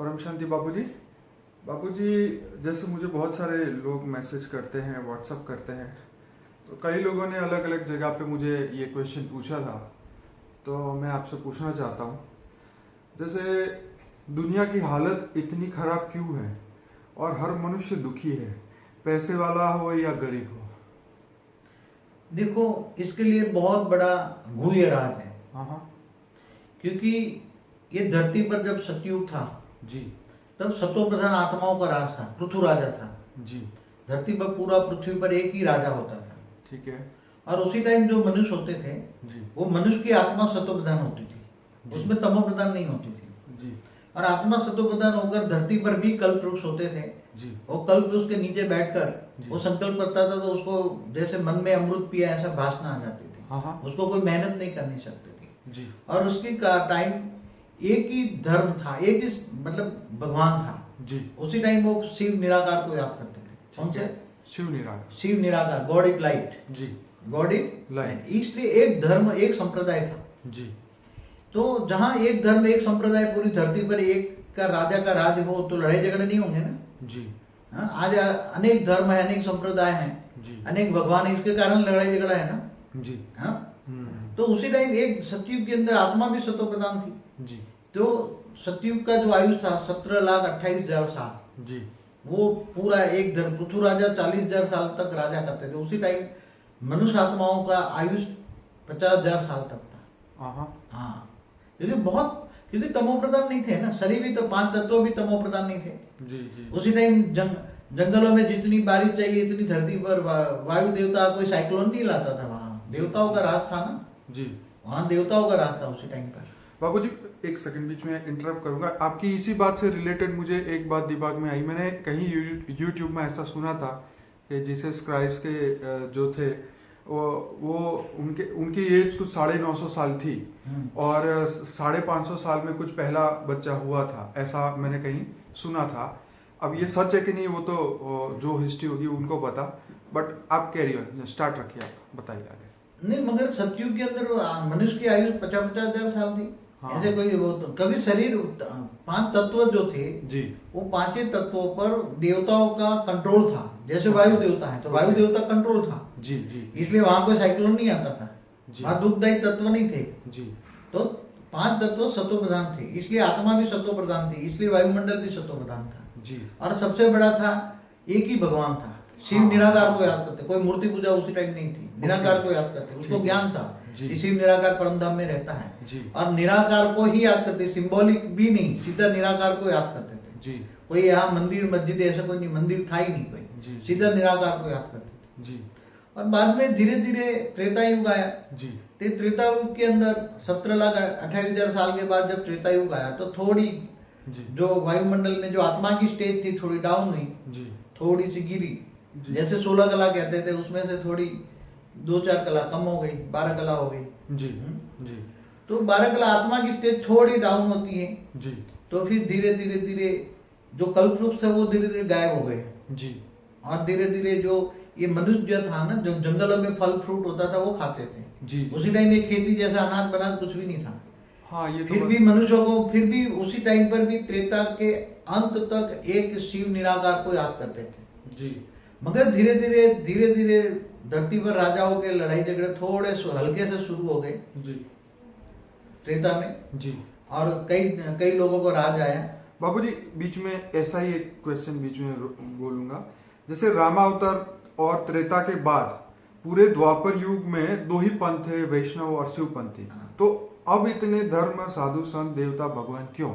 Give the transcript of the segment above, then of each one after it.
परम शांति बाबूजी। बाबूजी, जैसे मुझे बहुत सारे लोग मैसेज करते हैं, व्हाट्सअप करते हैं, तो कई लोगों ने अलग अलग जगह पे मुझे ये क्वेश्चन पूछा था, तो मैं आपसे पूछना चाहता हूँ। जैसे दुनिया की हालत इतनी खराब क्यों है और हर मनुष्य दुखी है, पैसे वाला हो या गरीब हो? देखो, इसके लिए बहुत बड़ा गूढ़ राज है। हाँ। क्योंकि ये धरती पर जब सतयुग था जी तब सतो प्रधान आत्माओं का राज था, पृथु राजा था जी। धरती पर, पूरा पृथ्वी पर एक ही राजा होता था। ठीक है। और उसी टाइम जो मनुष्य होते थे जी वो मनुष्य की आत्मा सतो प्रधान होती थी, उसमें तमो प्रधान नहीं होती थी। जी और आत्मा सतो प्रधान होकर धरती पर भी कल्प वृक्ष होते थे। जी। वो कल्प वृक्ष के नीचे जी। बैठकर वो संकल्प करता था, तो उसको जैसे मन में अमृत पिया ऐसा भाषण आ जाती थी। हाँ। उसको कोई मेहनत नहीं करनी सकती थी। जी। और उसकी टाइम एक ही धर्म था, एक ही मतलब भगवान था जी। उसी टाइम वो शिव निराकार को याद करते थे। कौन से? शिव निराकार। शिव निराकार, गॉड इज लाइट। जी। God is light. इसलिए एक धर्म एक संप्रदाय था। जी। तो जहां एक धर्म एक संप्रदाय पूरी धरती पर एक का राजा का राज हो तो लड़ाई झगड़े नहीं होंगे ना। जी। हाँ, आज अनेक धर्म है, अनेक संप्रदाय हैं, जी। अनेक भगवान है, इसके कारण लड़ाई झगड़ा है ना। जी। हाँ, तो उसी टाइम एक सतयुग के अंदर आत्मा भी सतो प्रधान थी। जी। तो सतयुग का जो आयुष था 17,28,000 साल। जी। वो पूरा एक धर्म, पृथु राजा 40,000 साल तक राजा करते थे। उसी टाइम मनुष्य आत्माओं का आयुष 50,000 साल तक था। हाँ, क्योंकि तमो प्रधान नहीं थे ना, शरीर भी तो 5 तत्व भी तमो प्रधान नहीं थे। जी। जी। उसी टाइम जंगलों में जितनी बारिश चाहिए इतनी धरती पर वायु देवता कोई साइक्लोन नहीं लाता था। वहां देवताओं का राज था ना। जी। वहां देवताओं का राज था उसी टाइम पर। बाबूजी, एक सेकंड बीच में इंटरप्ट करूंगा। आपकी इसी बात से रिलेटेड मुझे एक बात दिमाग में आई। मैंने कहीं यूट्यूब में ऐसा सुना था कि जीसस क्राइस्ट के जो थे वो उनकी एज कुछ 950 साल थी और 550 साल में कुछ पहला बच्चा हुआ था, ऐसा मैंने कहीं सुना था। अब ये सच है कि नहीं वो तो जो हिस्ट्री होगी उनको पता, बट आप कैरी ऑन, स्टार्ट रखिए, आप बताइए आगे। नहीं, मगर सतयुग के अंदर मनुष्य की आयु 50,000 साल थी। हाँ। ऐसे कोई वो तो कभी शरीर 5 तत्व जो थे जी, वो 5 तत्वों पर देवताओं का कंट्रोल था। जैसे वायु देवता है तो वायु देवता कंट्रोल था। जी जी। इसलिए वहां कोई साइक्लोन नहीं आता था। वहां दुखदायी तत्व नहीं थे। जी। तो 5 तत्व सतो प्रधान थे, इसलिए आत्मा भी सतो प्रधान थी, इसलिए वायुमंडल भी सतो प्रधान था। जी। और सबसे बड़ा था एक ही भगवान था। शिव हाँ। निराकार को याद करते, कोई मूर्ति पूजा उसी टाइम नहीं थी। निराकार को याद करते, उसको ज्ञान था कि शिव निराकार परमधाम में रहता है। जी। और निराकार को ही याद करते, सिंबॉलिक भी नहीं, सीधा निराकार को याद करते थे। जी। कोई यहाँ मंदिर मस्जिद ऐसा कोई नहीं, मंदिर था ही नहीं कोई, सीधा निराकार को याद करते थे। जी। और बाद में धीरे धीरे त्रेता युग आया। जी। तो त्रेता युग के अंदर 17,28,000 साल के बाद जब त्रेता युग आया तो थोड़ी जो वायुमंडल में जो आत्मा की स्टेज थी थोड़ी डाउन हुई। जी। थोड़ी सी गिरी। जैसे 16 कला कहते थे उसमें से थोड़ी 2-4 कला कम हो गई, 12 कला हो गई। जी। जी। तो 12 कला आत्मा की स्टेज थोड़ी डाउन होती है। जी। तो फिर धीरे धीरे धीरे जो कल्प वृक्ष थे वो धीरे धीरे गायब हो गए। जी। और धीरे धीरे जो ये मनुष्य था ना, जो जंगलों में फल फ्रूट होता था वो खाते थे। जी। उसी टाइम ये खेती जैसा अनाज बनाज कुछ भी नहीं था। हाँ, ये फिर भी मनुष्यों को फिर भी उसी टाइम पर भी त्रेता के अंत तक एक शिव निराकार को याद करते थे। जी। मगर धीरे धीरे धरती पर राजाओं के लड़ाई झगड़े थोड़े हल्के से शुरू हो गए जी त्रेता में। जी। और कई लोगों को राज आया। बाबूजी, बीच में ऐसा ही एक क्वेश्चन बीच में बोलूंगा। जैसे रामावतार और त्रेता के बाद पूरे द्वापर युग में 2 ही पंथ थे, वैष्णव और शिव पंथी। तो अब इतने धर्म, साधु संत, देवता, भगवान क्यों?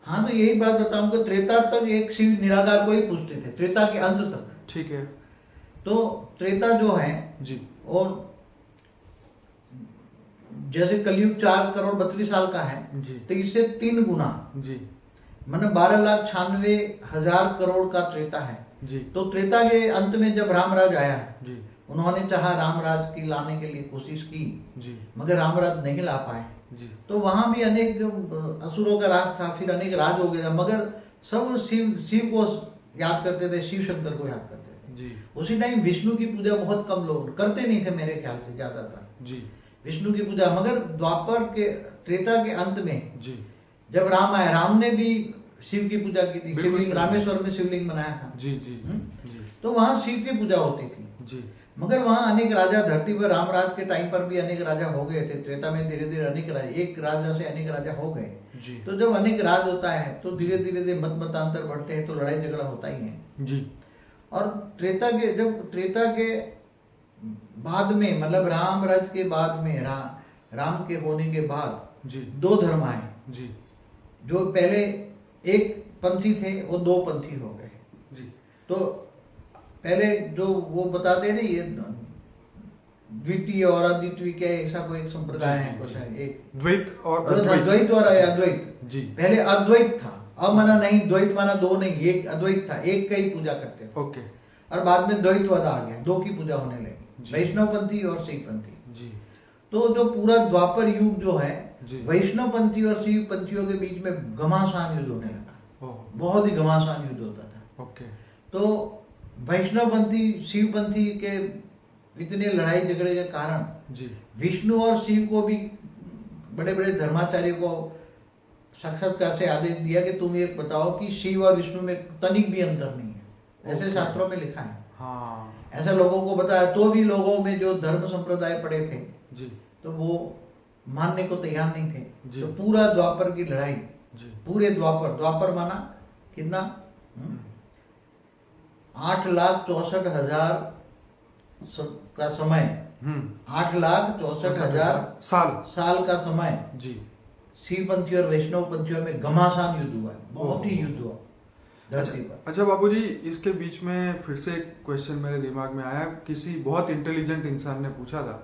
हाँ, तो यही बात बताऊंगा। त्रेता तक एक शिव निराकार को ही पूछते थे, त्रेता के अंत तक। ठीक है। तो त्रेता जो है जी। और जैसे कलयुग 4,32,00,000 साल का है जी। तो इससे 3 गुना जी। मैंने 12,96,000 करोड़ का त्रेता है। जी। तो त्रेता के अंत में जब रामराज आया जी। उन्होंने चाहा रामराज की लाने के लिए कोशिश की, जी। मगर रामराज नहीं ला पाए। जी। तो वहां भी अनेक असुरों का राज था, फिर अनेक राज हो गया, मगर सब शिव को याद करते थे, शिव शंकर को याद करते थे। जी। उसी टाइम विष्णु की पूजा बहुत कम लोग करते नहीं थे, मेरे ख्याल से ज्यादातर जी। विष्णु की पूजा। मगर द्वापर के त्रेता के अंत में जी। जब राम आए, राम ने भी शिव की पूजा की थी, बिल्कुल शिवलिंग सही। रामेश्वर में शिवलिंग बनाया था। जी जी जी तो वहां शिव की पूजा होती थी। जी मगर वहां अनेक राजा, धरती पर रामराज के टाइम पर भी अनेक राजा हो गए थे। त्रेता में धीरे धीरे अनेक राजा, एक राजा से अनेक राजा हो गए। जी तो जब अनेक राज होता है तो धीरे धीरे मत मतांतर बढ़ते हैं, तो लड़ाई झगड़ा होता ही है। जी और जब त्रेता के बाद में, मतलब राम राज के बाद में, राम के होने के बाद जी दो धर्म आए। जी जो पहले एक पंथी थे वो दो पंथी हो गए। जी तो पहले जो वो बताते हैं ना, ये द्वितीय और अद्वितीय क्या ऐसा कोई एक संप्रदाय है, कुछ है, एक द्वैत और द्वैत और अद्वैत। जी पहले अद्वैत था, माना नहीं, द्वैत माना दो नहीं, एक अद्वैत था, एक का ही पूजा करते थे। ओके। और बाद में द्वैतवाद आ गया, दो की पूजा होने लगी, जी। वैष्णवपंथी और शिवपंथी। जी तो जो पूरा द्वापर युग जो है, जी। वैष्णवपंथी और शिवपंथियों के बीच में घमासान युद्ध होने लगा। ओह, बहुत ही घमासान युद्ध होता था। ओके। तो वैष्णवपंथी शिवपंथी के इतने लड़ाई झगड़े के कारण जी विष्णु और शिव को भी, बड़े बड़े धर्माचार्य को साक्षात्कार से आदेश दिया कि तुम ये बताओ कि शिव और विष्णु में तनिक भी अंतर नहीं है। ऐसे शास्त्रों में लिखा है। हाँ ऐसा लोगों को बताया, तो भी लोगों में जो धर्म संप्रदाय पड़े थे जी तो वो मानने को तैयार नहीं थे। जी। तो पूरा द्वापर की लड़ाई, जी पूरे द्वापर माना कितना, 8,64,000 का समय, 8,64,000 साल का समय जी। शिवपंथी और वैष्णव पंथियों में घमासान युद्ध हुआ है, बहुत ही युद्ध हुआ धरती पर। अच्छा बाबूजी, इसके बीच में फिर से एक क्वेश्चन मेरे दिमाग में आया। किसी बहुत इंटेलिजेंट इंसान ने पूछा था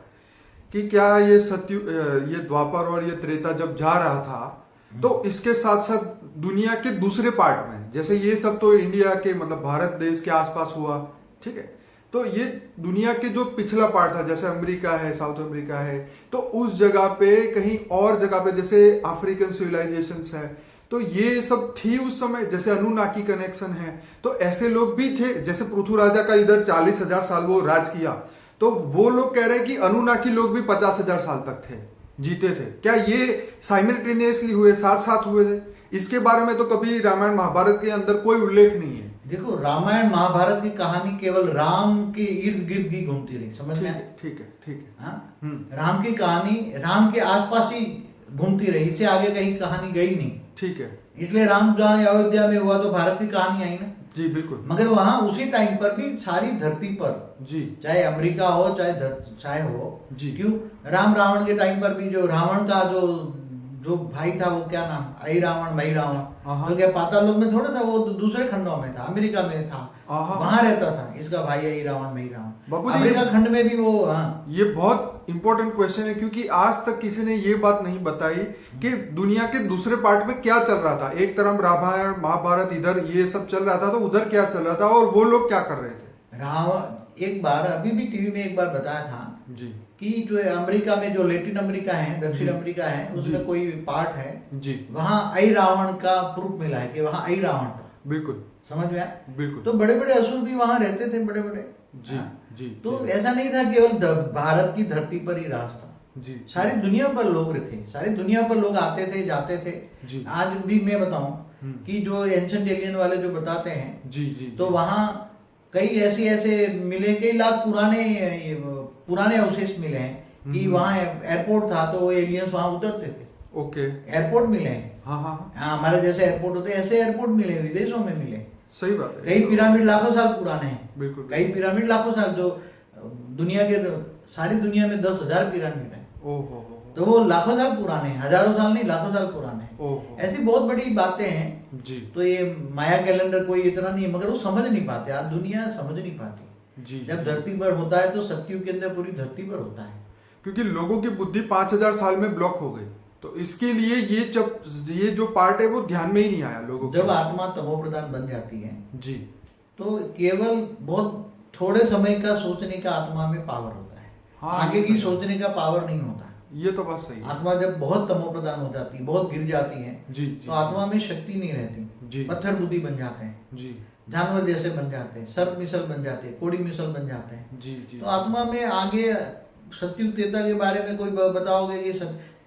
कि क्या ये ये द्वापर और ये त्रेता जब जा रहा था तो इसके साथ साथ दुनिया के दूसरे पार्ट में, जैसे ये सब तो इंडिया के मतलब भारत देश के आसपास हुआ, ठीक है, तो ये दुनिया के जो पिछला पार्ट था, जैसे अमेरिका है, साउथ अमेरिका है, तो उस जगह पे कहीं और जगह पे जैसे अफ्रीकन सिविलाइजेशंस है, तो ये सब थी उस समय, जैसे अनुनाकी कनेक्शन है, तो ऐसे लोग भी थे। जैसे पृथु राजा का इधर 40,000 साल वो राज किया, तो वो लोग कह रहे हैं कि अनुनाकी लोग भी 50,000 साल तक थे, जीते थे। क्या ये साइमल्टेनियसली हुए, साथ साथ हुए थे? इसके बारे में तो कभी रामायण महाभारत के अंदर कोई उल्लेख नहीं है। देखो, रामायण महाभारत की कहानी केवल राम के इर्द गिर्द ही घूमती रही, समझ में? ठीक है, ठीक है। हाँ, राम की कहानी राम के आसपास ही घूमती रही, इससे आगे कहीं कहानी गई नहीं। ठीक है। इसलिए राम जहाँ अयोध्या में हुआ तो भारत की कहानी आई ना। जी बिल्कुल। मगर वहां उसी टाइम पर भी सारी धरती पर, जी, चाहे अमेरिका हो चाहे हो जी, क्यों, राम रावण के टाइम पर भी जो रावण का जो भाई था, वो क्या नाम, आई रावण मई रावण, तो क्या पाताल लोक में थोड़ा था, वो दूसरे खंडों में था, अमेरिका में था, वहां रहता था इसका भाई आई रावण मई रावण, अमेरिका खंड में भी वो। हाँ, ये बहुत इंपॉर्टेंट क्वेश्चन है, क्योंकि आज तक किसी ने ये बात नहीं बताई कि दुनिया के दूसरे पार्ट में क्या चल रहा था। एक तरफ रामायण महाभारत इधर ये सब चल रहा था, तो उधर क्या चल रहा था और वो लोग क्या कर रहे थे। रावण एक बार, अभी भी टीवी में एक बार बताया था जी, कि जो अमेरिका में, जो लेटिन अमेरिका है, दक्षिण अमेरिका है, उसमें कोई पार्ट है जी, वहां आई रावण का प्रूफ मिला है कि वहां आई रावण था। बिल्कुल, समझ में आया? बिल्कुल। तो बड़े बड़े असुर भी वहां रहते थे, बड़े बड़े। जी जी। तो ऐसा नहीं था केवल भारत की धरती पर ही राज था, जी, सारी दुनिया पर लोग थे, सारी दुनिया पर लोग आते थे, जाते थे। जी। आज भी मैं बताऊं कि जो एंशिएंट एलियन वाले जो बताते हैं, जी जी, तो वहां कई ऐसे मिले, कई लाख पुराने अवशेष मिले हैं कि वहां एयरपोर्ट था तो वो एलियंस वहां उतरते थे। ओके। एयरपोर्ट मिले हैं। हाँ हाँ, हमारे जैसे एयरपोर्ट होते हैं, ऐसे एयरपोर्ट मिले, विदेशों में मिले। सही बात है। कई पिरामिड लाखों साल पुराने हैं, बिल्कुल। कई पिरामिड लाखों साल, जो दुनिया के, सारी दुनिया में 10,000 पिरामिड है, ओहो, तो वो लाखों साल पुराने हैं, हजारों साल नहीं, लाखों साल पुराने हैं। ओहो, ऐसी बहुत बड़ी बातें हैं। जी तो ये माया कैलेंडर कोई इतना नहीं है, मगर वो समझ नहीं पाते, आज दुनिया समझ नहीं पाती। जी। जब धरती पर होता है तो सतयुग के अंदर पूरी धरती पर होता है, क्योंकि लोगों की बुद्धि 5,000 साल में ब्लॉक हो गई, तो इसके लिए ये जो पार्ट है वो ध्यान में ही नहीं आया लोगों को। जब आत्मा तमोप्रधान बन जाती है जी, तो केवल बहुत थोड़े समय का सोचने का आत्मा में पावर होता है। हाँ, आगे की सोचने का पावर नहीं होता। ये तो बात सही है। आत्मा जब बहुत तमोप्रधान हो जाती है, बहुत गिर जाती है, जी, तो आत्मा में शक्ति नहीं रहती, जी, पत्थर बुद्धि बन जाते हैं, जी, जानवर जैसे बन जाते हैं, सर्प मिसल बन जाते हैं, कोड़ी मिसल बन जाते हैं। जी, जी। तो आत्मा में आगे सतयुग त्रेता के बारे में कोई बताओगे कि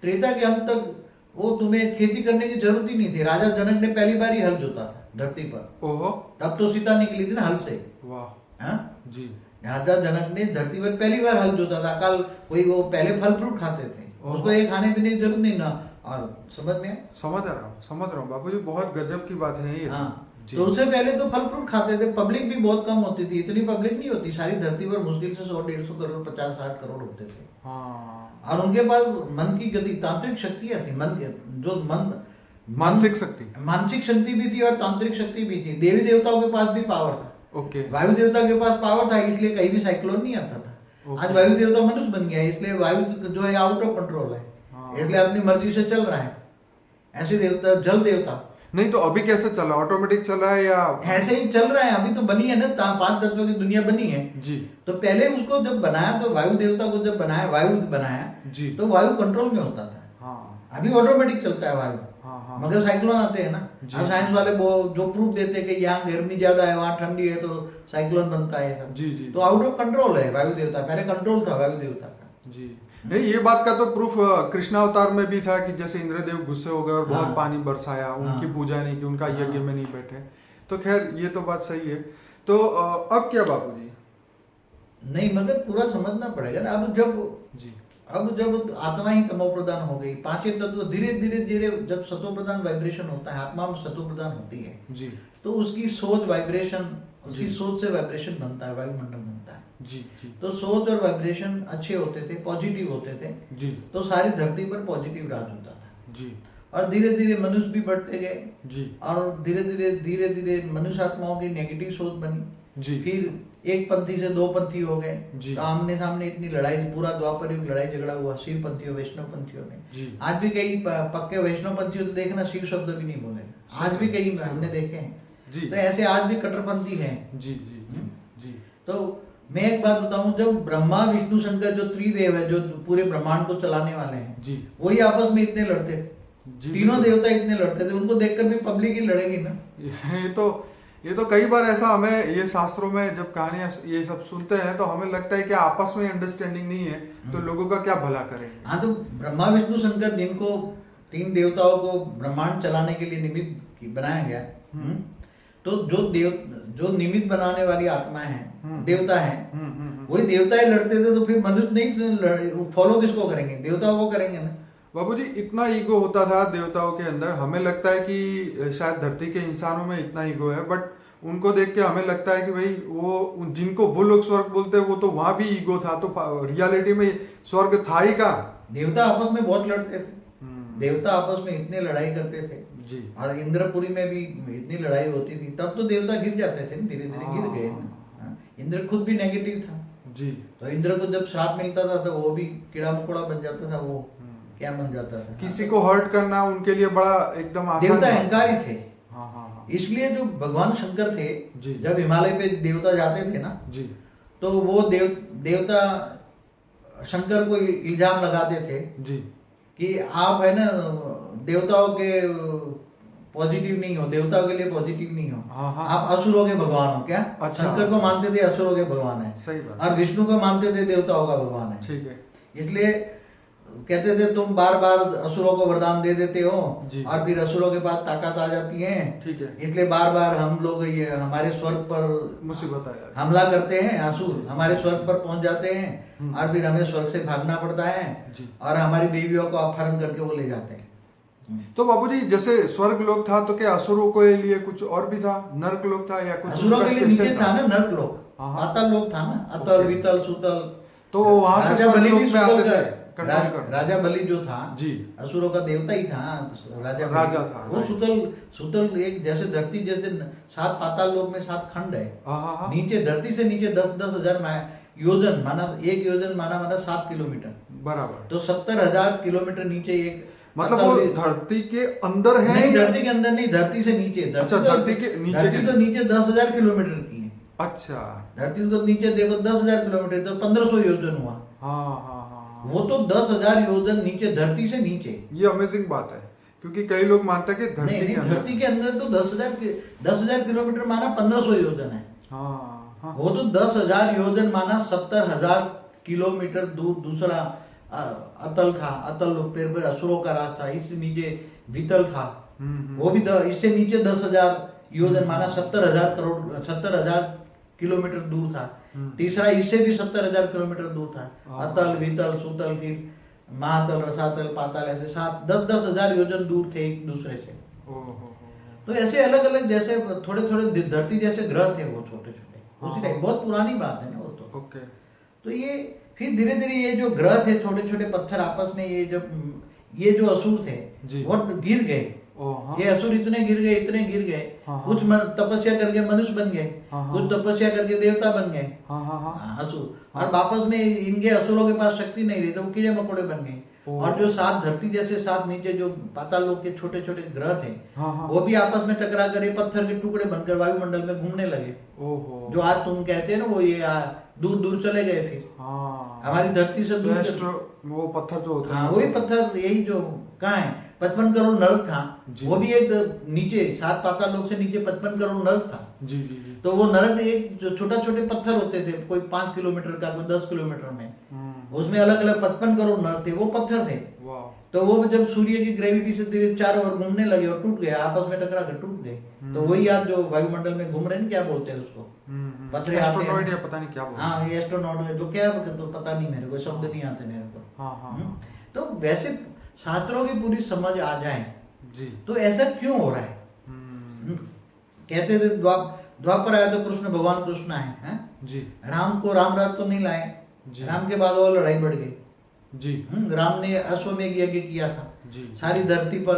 त्रेता के अंत तक वो तुम्हें खेती करने की जरूरत ही नहीं थी। राजा जनक ने पहली बार ही हल जोता था धरती पर। ओहो। तब तो सीता निकली थी ना हल से। वाह। हाँ जी। राजा जनक ने धरती पर पहली बार हल जोता था। कल कोई वो पहले फल फ्रूट खाते थे, उसको ये खाने पीने की जरूरत नहीं ना। और समझ में समझ रहा हूँ बाबूजी, बहुत गजब की बात है ये। हाँ तो उससे पहले तो फल फ्रूट खाते थे। पब्लिक भी बहुत कम होती थी, इतनी पब्लिक नहीं होती। सारी धरती पर मुश्किल से 100-150 करोड़ 50-60 करोड़ होते थे। हाँ। और उनके पास मन की गति तांत्रिक शक्तियां थी। मानसिक शक्ति, मानसिक शक्ति भी थी और तांत्रिक शक्ति भी थी। देवी देवताओं के पास भी पावर था। ओके। वायु देवता के पास पावर था, इसलिए कहीं भी साइक्लोन नहीं आता था। आज वायु देवता मनुष्य बन गया, इसलिए वायु जो है आउट ऑफ कंट्रोल है। इसलिए अपनी मर्जी से चल रहा है। ऐसे देवता, जल देवता नहीं तो अभी कैसे चला, ऑटोमेटिक चला है या ऐसे ही चल रहा है? अभी तो बनी है ना, 5 तत्वों की दुनिया बनी है जी। तो पहले उसको जब बनाया, तो वायु देवता को जब बनाया, वायु बनाया जी, तो वायु कंट्रोल में होता था। हाँ। अभी ऑटोमेटिक चलता है वायु। हाँ। मगर साइक्लोन आते हैं ना। अब साइंस वाले वो जो प्रूफ देते हैं कि यहाँ गर्मी ज्यादा है, वहाँ ठंडी है, तो साइक्लोन बनता है सब। जी जी। तो आउट ऑफ कंट्रोल है वायु देवता। पहले कंट्रोल था वायु देवता का। जी। नहीं, ये बात का तो प्रूफ कृष्णावतार में भी था कि जैसे इंद्रदेव गुस्से हो गए और बहुत पानी बरसाया, उनकी पूजा नहीं की, उनका यज्ञ में नहीं बैठे। तो खैर ये तो बात सही है। तो अब क्या बाबूजी? नहीं मगर पूरा समझना पड़ेगा ना। अब जब आत्मा ही तमो प्रधान हो गई, पांचों तत्व धीरे धीरे जब सतो प्रधान वाइब्रेशन होता है, आत्मा में सतो प्रधान होती है जी, तो उसकी सोच वाइब्रेशन, उसकी सोच से वाइब्रेशन बनता है, वायुमंडल बनता है। जी जी। तो सोच और वाइब्रेशन अच्छे होते थे, पॉजिटिव होते थे जी। तो सारी धरती पर पॉजिटिव राज होता था जी। और धीरे धीरे मनुष्य भी बढ़ते गए जी। और धीरे धीरे मनुष्य आत्माओं की नेगेटिव सोच बनी जी। फिर एक पंथी से 2 पंथी हो गए। जी। तो आमने सामने इतनी लड़ाई, पूरा द्वापर युग लड़ाई झगड़ा हुआ शिव पंथियों वैष्णव पंथियों में। जी। आज भी कई पक्के वैष्णव पंथियों तो देखना शिव शब्द भी नहीं बोले, आज भी कई हमने देखे हैं। जी। तो ऐसे आज भी कट्टरपंथी हैं। जी जी जी। तो मैं एक बात बताऊं, जब ब्रह्मा विष्णु शंकर जो त्रिदेव है, जो पूरे ब्रह्मांड को चलाने वाले हैं जी, वही आपस में इतने लड़ते थे। तीनों देवता इतने लड़ते थे, उनको देखकर भी पब्लिक ही लड़ेगी ना। ये तो कई बार ऐसा हमें ये शास्त्रों में जब कहानियां ये सब सुनते हैं तो हमें लगता है कि आपस में अंडरस्टैंडिंग नहीं है तो लोगों का क्या भला करेंगे। हाँ तो ब्रह्मा विष्णु शंकर जिनको 3 देवताओं को ब्रह्मांड चलाने के लिए निमित्त बनाया गया, तो जो निमित्त बनाने वाली आत्मा है, देवता है, वही देवता ही लड़ते थे। तो फिर मनुष्य नहीं फॉलो किसको करेंगे? देवताओं को करेंगे ना। बाबूजी इतना ईगो होता था देवताओं के अंदर, हमें लगता है कि शायद धरती के इंसानों में इतना ईगो है, बट उनको देख के हमें लगता है कि भाई वो जिनको वो लोग स्वर्ग बोलते हैं वो तो वहां भी ईगो था, तो रियलिटी में स्वर्ग था ही का। देवता आपस में बहुत लड़ते थे। देवता आपस में इतने लड़ाई करते थे जी। और इंद्रपुरी में भी इतनी लड़ाई होती थी, तब तो देवता गिर जाते थे, धीरे धीरे गिर गए। इंद्र खुद भी नेगेटिव था जी। तो इंद्र को जब श्राप मिलता था तो वो भी कीड़ा मकोड़ा बन जाता था, वो क्या बन जाता था। किसी को हर्ट करना उनके लिए बड़ा एकदम आसान। देवता अहंकारी थे। हाँ। इसलिए जो भगवान शंकर थे जी। जब हिमालय पे देवता जाते थे ना जी, तो वो देवता शंकर को इल्जाम लगाते थे जी कि आप है ना देवताओं के पॉजिटिव नहीं हो, देवताओं के लिए पॉजिटिव नहीं हो। हाँ। आप असुरों के भगवान हो क्या? अच्छा, शंकर को मानते थे असुरों के भगवान है, सही बात। और विष्णु को मानते थे देवताओं का भगवान है, ठीक है। इसलिए कहते थे तुम बार बार असुरों को वरदान दे देते हो और फिर असुरों के पास ताकत आ जाती है, ठीक है। इसलिए बार बार हम लोग ये हमारे स्वर्ग पर मुसीबत हमला करते हैं, असुर हमारे स्वर्ग पर पहुंच जाते हैं और फिर हमें स्वर्ग से भागना पड़ता है और हमारी देवियों को अपहरण करके वो ले जाते हैं। तो बाबूजी जैसे स्वर्ग लोक था तो क्या असुरों के लिए कुछ और भी था? नर्क लोक था या कुछ? असुरों के लिए नीचे था ना नर्क लोक, पाताल लोक था ना, अतल वितल सुतल। तो वहां से स्वर्ग लोक में आते थे। राजा बलि जो था जी, असुरों का देवता ही था, राजा था। वो सुतल एक जैसे धरती जैसे 7 पाताल लोक में 7 खंड है। नीचे धरती से नीचे 10-10 हजार योजन माना, 1 योजन माना 7 किलोमीटर बराबर। तो 70,000 किलोमीटर नीचे एक, मतलब वो धरती के अंदर है? नहीं, धरती के अंदर नहीं, धरती से नीचे। अच्छा, धरती के नीचे। धरती तो नीचे 10,000 किलोमीटर की है। अच्छा, धरती तो नीचे देखो 10,000 किलोमीटर, तो 1500 योजन हुआ। हाँ। वो तो 10,000 योजन नीचे, धरती से नीचे। ये अमेजिंग बात है क्योंकि कई लोग मानते हैं कि धरती के अंदर तो 10,000 किलोमीटर माना 1500 योजन है। हाँ। वो तो 10,000 योजन माना 70,000 किलोमीटर दूर दूसरा अतल था, अतल फिर असुरों का राज था, इससे नीचे वितल था, वो भी इससे नीचे 10,000 योजन माना 70,000 करोड़ 70,000 किलोमीटर दूर था। तीसरा इससे भी 70,000 किलोमीटर दूर था, अतल वितल सुतल, फिर महातल रसातल पाताल, ऐसे 10,000 योजन दूर थे एक दूसरे से। तो ऐसे अलग अलग जैसे थोड़े थोड़े धरती जैसे ग्रह थे वो छोटे छोटे उसी टाइप, बहुत पुरानी बात है ना वो तो। तो ये फिर धीरे धीरे ये जो ग्रह थे छोटे छोटे पत्थर आपस में ये जो असुर थे वो गिर गए। ये असुर इतने गिर गए, कुछ तपस्या करके मनुष्य बन गए, कुछ तपस्या करके देवता बन गए असुर, और वापस में इनके असुरों के पास शक्ति नहीं रही तो वो कीड़े मकोड़े बन गए। और जो 7 धरती जैसे 7 नीचे जो पाताल लोक के छोटे छोटे ग्रह थे वो भी आपस में टकरा कर पत्थर के टुकड़े बनकर वायुमंडल में घूमने लगे। जो आज तुम कहते हैं ना वो ये दूर दूर चले गए, फिर हमारी धरती से दूर वो पत्थर जो होता है वही पत्थर, यही जो कहाँ है 55 करोड़ नरक था, वो भी एक नीचे 7 पाताल लोक से नीचे 55 करोड़ नरक था। जी जी जी। तो वो नरक एक जो छोटा छोटे पत्थर होते थे, कोई 5 किलोमीटर का, कोई 10 किलोमीटर में, उसमें अलग अलग 55 करोड़ नरक थे, वो पत्थर थे। तो वो जब सूर्य की ग्रेविटी से धीरे चारों ओर घूमने लगे और टूट गए, आपस में टकरा कर टूट गए। तो वही आज जो वायुमंडल में घूम रहे हैं, क्या बोलते हैं उसको, पत्थर एस्ट्रोनॉइड या पता नहीं क्या बोलते हैं। हाँ ये एस्ट्रोनॉइड है, तो क्या तो पता नहीं, मेरे को शब्द नहीं आते मेरे को। तो वैसे शास्त्रों की पूरी समझ आ जाए जी, तो ऐसा क्यों हो रहा है? कहते थे द्वापर आया तो कृष्ण भगवान कृष्ण आए हैं जी, राम को राम राज तो नहीं लाए, राम के बाद और लड़ाई बढ़ गई जी। राम ने अश्वमेघ यज्ञ किया था जी, सारी धरती पर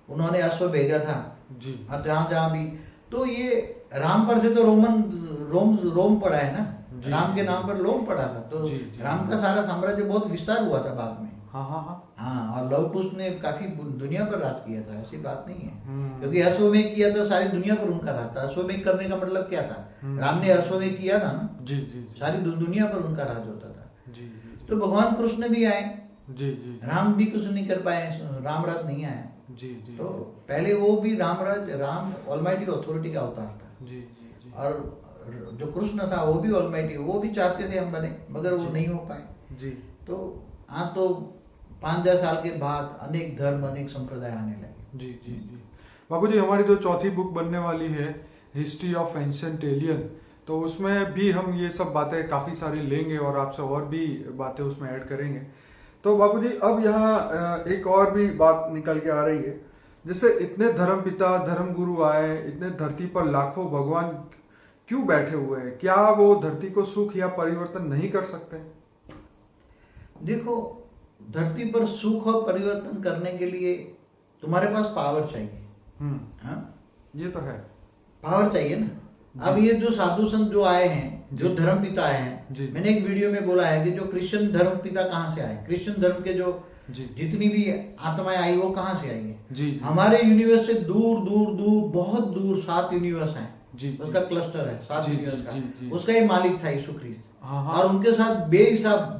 उन्होंने अश्व भेजा था जी, और जहां जहां भी, तो ये राम पर से तो रोम पड़ा है ना, राम के नाम पर रोम पड़ा था। तो राम का सारा साम्राज्य बहुत विस्तार हुआ था बाद में। हाँ, और लव कुश ने काफी दुनिया पर राज किया था, ऐसी बात नहीं है, क्योंकि अश्वमेघ किया था सारी दुनिया पर उनका राज था। अश्वमेघ करने का मतलब क्या था, राम ने अश्वमेघ किया था ना, जी जी, सारी दुनिया पर उनका राज होता था। जी, तो भगवान कृष्ण भी आए, जी जी, राम भी कुछ नहीं कर पाए, राम राज नहीं आया। जी जी। तो पहले वो भी राम ऑलमाइटी ऑथोरिटी का अवतार था। जी जी जी। और जो कृष्ण था वो भी ऑलमाइटी, वो भी चाहते थे हम बने, मगर वो नहीं हो पाए। जी। तो आज तो 5,000 साल के बाद अनेक धर्म अनेक संप्रदाय आने लगे। जी जी जी। बाबू जी, हमारी जो चौथी बुक बनने वाली है हिस्ट्री ऑफ एंशिएंट एलियन, तो उसमें भी हम ये सब बातें काफ़ी सारी लेंगे और आपसे और भी बातें उसमें ऐड करेंगे। तो बाबू जी, अब यहाँ एक और भी बात निकल के आ रही है, जैसे इतने धर्म पिता धर्म गुरु आए, इतने धरती पर लाखों भगवान क्यों बैठे हुए हैं? क्या वो धरती को सुख या परिवर्तन नहीं कर सकते? देखो, धरती पर सुख और परिवर्तन करने के लिए तुम्हारे पास पावर चाहिए। ये तो है, पावर चाहिए ना। अब ये जो साधु संत जो आए हैं, जो धर्म पिता आए हैं, मैंने एक वीडियो में बोला है कि जो क्रिश्चियन धर्म पिता कहाँ से आए, क्रिश्चियन धर्म के जो जितनी भी आत्माएं आई वो कहाँ से आई है? हमारे यूनिवर्स से दूर दूर दूर बहुत दूर 7 यूनिवर्स हैं, उसका क्लस्टर है 7 यूनिवर्स का, उसका ही मालिक था यीशु ख्रिस्त। और उनके साथ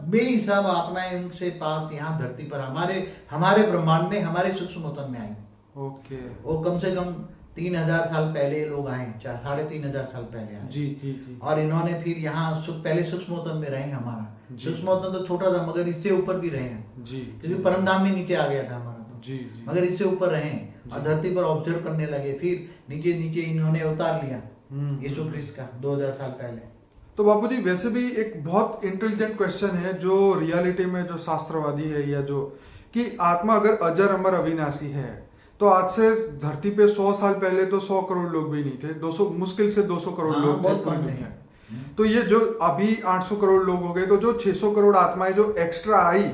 बेहिसाब आत्माएं उनसे पास यहाँ धरती पर हमारे ब्रह्मांड में, हमारे सूक्ष्म में आई। ओके। वो कम से कम 3,000 साल पहले लोग आए, 3,500 साल पहले आए। जी जी जी। और इन्होंने फिर यहाँ पहले सूक्ष्म में रहे, हमारा सूक्ष्म तो छोटा था मगर इससे ऊपर भी रहे हैं जी, क्योंकि परमधाम में नीचे आ गया था हमारा तो जी, जी। मगर इससे ऊपर रहे और धरती पर ऑब्जर्व करने लगे। फिर नीचे नीचे इन्होंने अवतार लिया यीशु ख्रिस्त का 2000 साल पहले। तो बाबू जी, वैसे भी एक बहुत इंटेलिजेंट क्वेश्चन है जो रियलिटी में जो शास्त्रवादी है, या जो कि आत्मा अगर अजर अमर अविनाशी है, तो आज से धरती पे 100 साल पहले तो 100 करोड़ लोग भी नहीं थे, 200 मुश्किल से 200 करोड़ लोग थे पूरी दुनिया में। तो ये जो अभी 800 करोड़ लोग हो गए, तो जो 600 करोड़ आत्माएं जो एक्स्ट्रा आई,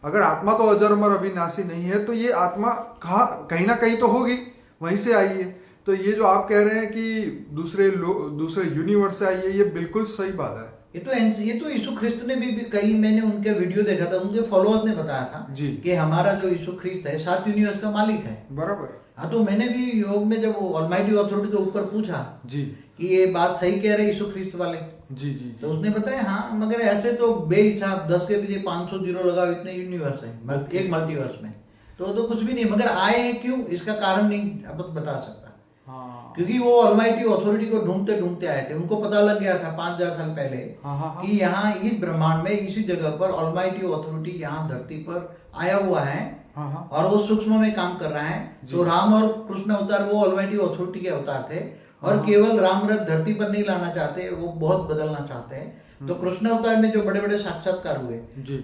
अगर आत्मा तो अजर अमर अविनाशी नहीं है, तो ये आत्मा कहीं ना कहीं तो होगी, वहीं से आई है। तो ये जो आप कह रहे हैं कि दूसरे यूनिवर्स से आई है, ये बिल्कुल सही बात है। ये तो यीशु ख्रिस्त ने भी कई, मैंने उनके वीडियो देखा था, उनके फॉलोअर्स ने बताया था जी कि हमारा जो यीशु ख्रिस्त है 7 यूनिवर्स का मालिक है। बराबर। हाँ, तो मैंने भी योग में जब ऑलमाइटी अथॉरिटी के ऊपर पूछा जी कि ये बात सही कह रहे यीशु ख्रिस्त वाले जी जी, तो उसने बताया हाँ, मगर ऐसे तो बेहिसाब 10 के पीछे 500 जीरो लगाओ, इतने यूनिवर्स है एक मल्टीवर्स में, तो कुछ भी नहीं। मगर आए हैं क्यों, इसका कारण नहीं अब बता सकता। हाँ। क्योंकि वो ऑलमाइटी अथॉरिटी को ढूंढते ढूंढते आए थे, उनको पता लग गया था 5000 साल पहले कि यहाँ इस ब्रह्मांड में इसी जगह पर ऑलमाइटी अथॉरिटी यहाँ धरती पर आया हुआ है और वो सूक्ष्म में काम कर रहा है। तो राम और कृष्ण अवतार वो ऑलमाइटी अथॉरिटी के अवतार थे और केवल राम रथ धरती पर नहीं लाना चाहते, वो बहुत बदलना चाहते हैं। तो कृष्ण अवतार में जो बड़े बड़े साक्षात्कार हुए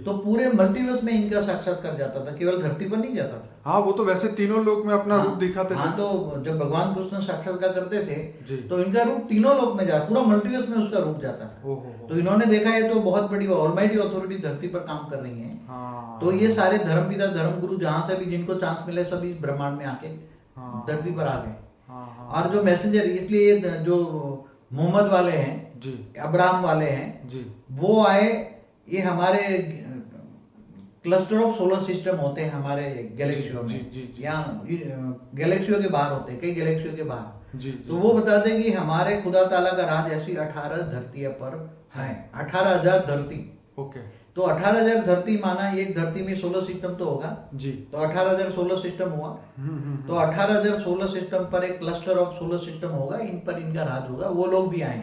तो पूरे मल्टीवर्स में इनका साक्षात्कार जाता था, केवल धरती पर नहीं जाता था। हाँ, वो तो वैसे तीनों लोक में अपना रूप दिखाते थे। हाँ, तो जब भगवान कृष्ण साक्षात्कार करते थे तो इनका रूप तीनों लोक में जाता, पूरा मल्टीवर्स में उसका रूप जाता था। तो इन्होंने देखा है तो बहुत बड़ी ऑलमाइटी अथॉरिटी धरती पर काम कर रही है। तो ये सारे धर्मपिता धर्म गुरु जहाँ से भी जिनको चांस मिले सभी ब्रह्मांड में आके धरती पर आ गए। और जो मैसेंजर, इसलिए जो मोहम्मद वाले हैं जी, अब्राहम वाले हैं जी, वो आए, ये हमारे क्लस्टर ऑफ सोलर सिस्टम होते हैं हमारे गैलेक्सियों में, या गैलेक्सियों के बाहर होते हैं, कई गैलेक्सियों के बाहर। तो वो बताते हैं कि हमारे खुदा ताला का राज ऐसी 18 धरतियों पर है, 18,000 धरती। ओके। तो 18,000 धरती माना एक धरती में सोलर सिस्टम तो होगा जी, तो 18,000 सोलर सिस्टम हुआ। तो 18,000 सोलर सिस्टम पर एक क्लस्टर ऑफ सोलर सिस्टम होगा, इन पर इनका राज होगा। वो लोग भी आए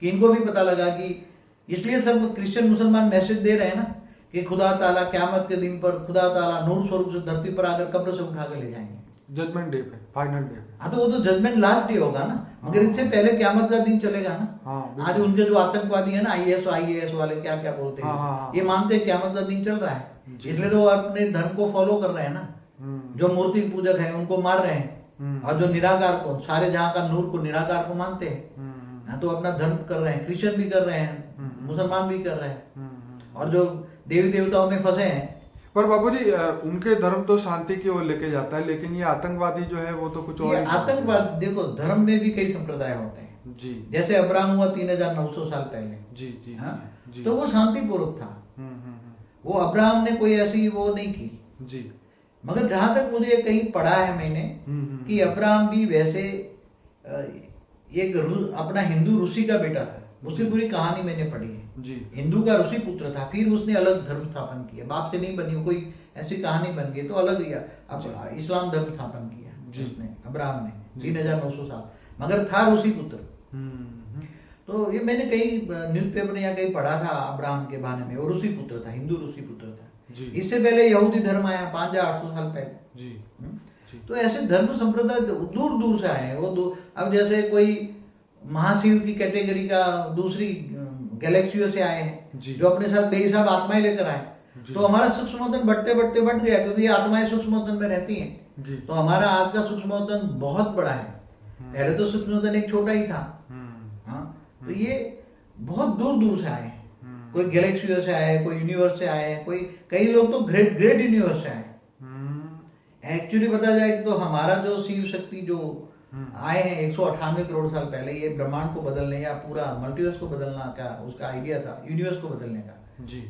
कि इनको भी पता लगा कि, इसलिए सब क्रिश्चियन मुसलमान मैसेज दे रहे हैं ना कि खुदा ताला क़यामत के दिन पर खुदा ताला नूर स्वरूप से धरती पर आकर कब्र से उठा के ले जाएंगे, जजमेंट डे पे, फाइनल डे पे। हाँ, तो वो तो जजमेंट लास्ट डे होगा ना, मगर इससे पहले क़यामत का दिन चलेगा ना। आज उनके जो आतंकवादी है ना, IS वाले क्या क्या बोलते हैं, ये मानते हैं क़यामत का दिन चल रहा है, इसलिए तो अपने धर्म को फॉलो कर रहे हैं ना। जो मूर्ति पूजक है उनको मार रहे हैं और जो निराकार को, सारे जहाँ का नूर को, निराकार को मानते हैं, तो अपना धर्म कर रहे हैं। क्रिश्चियन भी कर रहे हैं, मुसलमान भी कर रहे हैं, और जो देवी देवताओं में फंसे हैं। पर बाबूजी उनके धर्म तो शांति की ओर लेके जाता है, लेकिन ये आतंकवादी जो है वो तो कुछ और। आतंकवाद देखो, धर्म में भी कई संप्रदाय होते हैं जी, जैसे अब्राहम हुआ 3,900 साल पहले जी जी, जी, तो वो शांतिपूर्वक था। वो अब्राहम ने कोई ऐसी वो नहीं की जी। मगर जहां तक मुझे कहीं पढ़ा है मैंने कि अब्राहम भी वैसे एक अपना हिंदू ऋषि का बेटा था, उसकी पूरी कहानी मैंने पढ़ी है जी। हिंदू का ऋषि पुत्र था, फिर उसने अलग धर्म स्थापन किया, बाप से नहीं बनी, कोई ऐसी कहानी बन गई तो अलग इस्लाम धर्म स्थापन किया उसने, अब्राहम ने 3,900 साल, मगर था ऋषि पुत्र। तो ये मैंने कई न्यूज़पेपर या कहीं पढ़ा था अब्राहम के बारे में, वो ऋषि पुत्र था, हिंदू ऋषि पुत्र था। इससे पहले यहूदी धर्म आया 5,800 साल पहले जी। तो ऐसे धर्म संप्रदाय दूर दूर से आए हैं वो। अब जैसे कोई महाशिव की कैटेगरी का दूसरी गैलेक्सियों से आए हैं जो अपने साथ बेहिसाब आत्माएं लेकर आए, तो हमारा सूक्ष्मोतन बढ़ते बढ़ते बढ़ गया, क्योंकि आत्माएं सूक्ष्मोतन में रहती हैं। तो हमारा आज का सूक्ष्मोतन बहुत बड़ा है, पहले तो सूक्ष्मोतन एक छोटा ही था। हाँ, तो ये बहुत दूर दूर से आए हैं, कोई गैलेक्सियों से आए, कोई यूनिवर्स से आए, कोई कई लोग तो ग्रेट ग्रेट यूनिवर्स से आए। एक्चुअली बताया जाए तो हमारा जो शिव शक्ति जो आए हैं 198 करोड़ साल पहले, ये ब्रह्मांड को बदलने या पूरा मल्टीवर्स को बदलना का उसका आइडिया था, यूनिवर्स को बदलने का जी।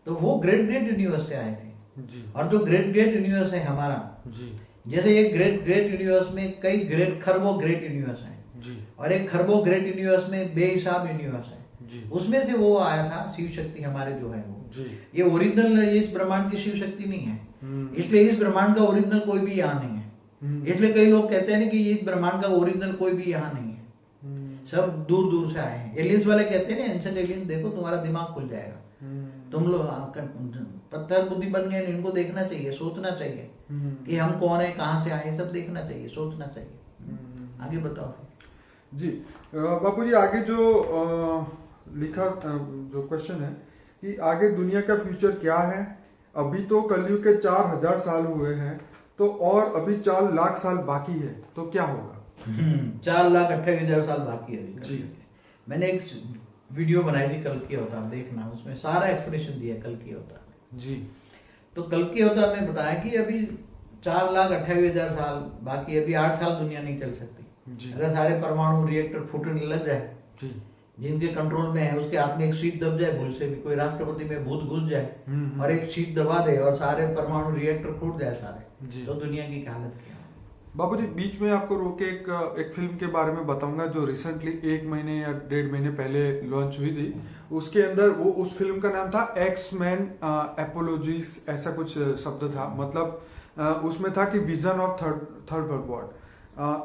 तो वो ग्रेट ग्रेट यूनिवर्स से आए थे जी। और जो ग्रेट ग्रेट यूनिवर्स है हमारा जी, जैसे एक ग्रेट ग्रेट यूनिवर्स में कई ग्रेट खरबों ग्रेट यूनिवर्स है जी, और एक खरबों ग्रेट यूनिवर्स में बेहिसाब यूनिवर्स है जी। उसमें से वो आया था शिव शक्ति हमारे जो है वो जी। ये ओरिजिनल इस ब्रह्मांड की शिव शक्ति नहीं है, इसलिए इस ब्रह्मांड का ओरिजिनल कोई भी यहाँ नहीं है। इसलिए कई लोग कहते हैं ना कि इस ब्रह्मांड का ओरिजिनल कोई भी यहाँ नहीं है, सब दूर दूर से आए हैं। एलियंस वाले कहते हैं ना, एंशिएंट एलियंस देखो तुम्हारा दिमाग खुल जाएगा, तुम लोग पत्थर बुद्धि बन गए, इनको देखना चाहिए, सोचना चाहिए कि हम कौन है, कहाँ से आए, सब देखना चाहिए, सोचना चाहिए। आगे बताओ जी। बापू जी आगे जो लिखा जो क्वेश्चन है कि आगे दुनिया का फ्यूचर क्या है? अभी तो कलयुग के 4,000 साल हुए हैं, तो और अभी 4 लाख साल बाकी है, तो क्या होगा? 4,28,000 साल बाकी है जी। मैंने एक वीडियो बनाई थी कल की अवतार, देखना, उसमें सारा एक्सप्लेनेशन दिया कल की अवतार जी। तो कल की अवतार में बताया कि अभी 4,28,000 साल बाकी, अभी 8 साल दुनिया नहीं चल सकती जी। अगर सारे परमाणु रिएक्टर फूटने लग जाए जी, जिनके कंट्रोल में है, उसके हाथ में एक शीट दब जाए, भूल से भी कोई राष्ट्रपति में भूत घुस जाए और एक शीट दबा दे और सारे परमाणु रिएक्टर फूट जाए सारे, तो दुनिया की हालत क्या है? बाबूजी बीच में आपको रोके एक फिल्म के बारे में बताऊंगा जो रिसेंटली 1 महीने या 1.5 महीने पहले लॉन्च हुई थी। उसके अंदर वो उस फिल्म का नाम था एक्स-मैन एपोलॉजीज, ऐसा कुछ शब्द था, मतलब उसमें था कि vision of third world war.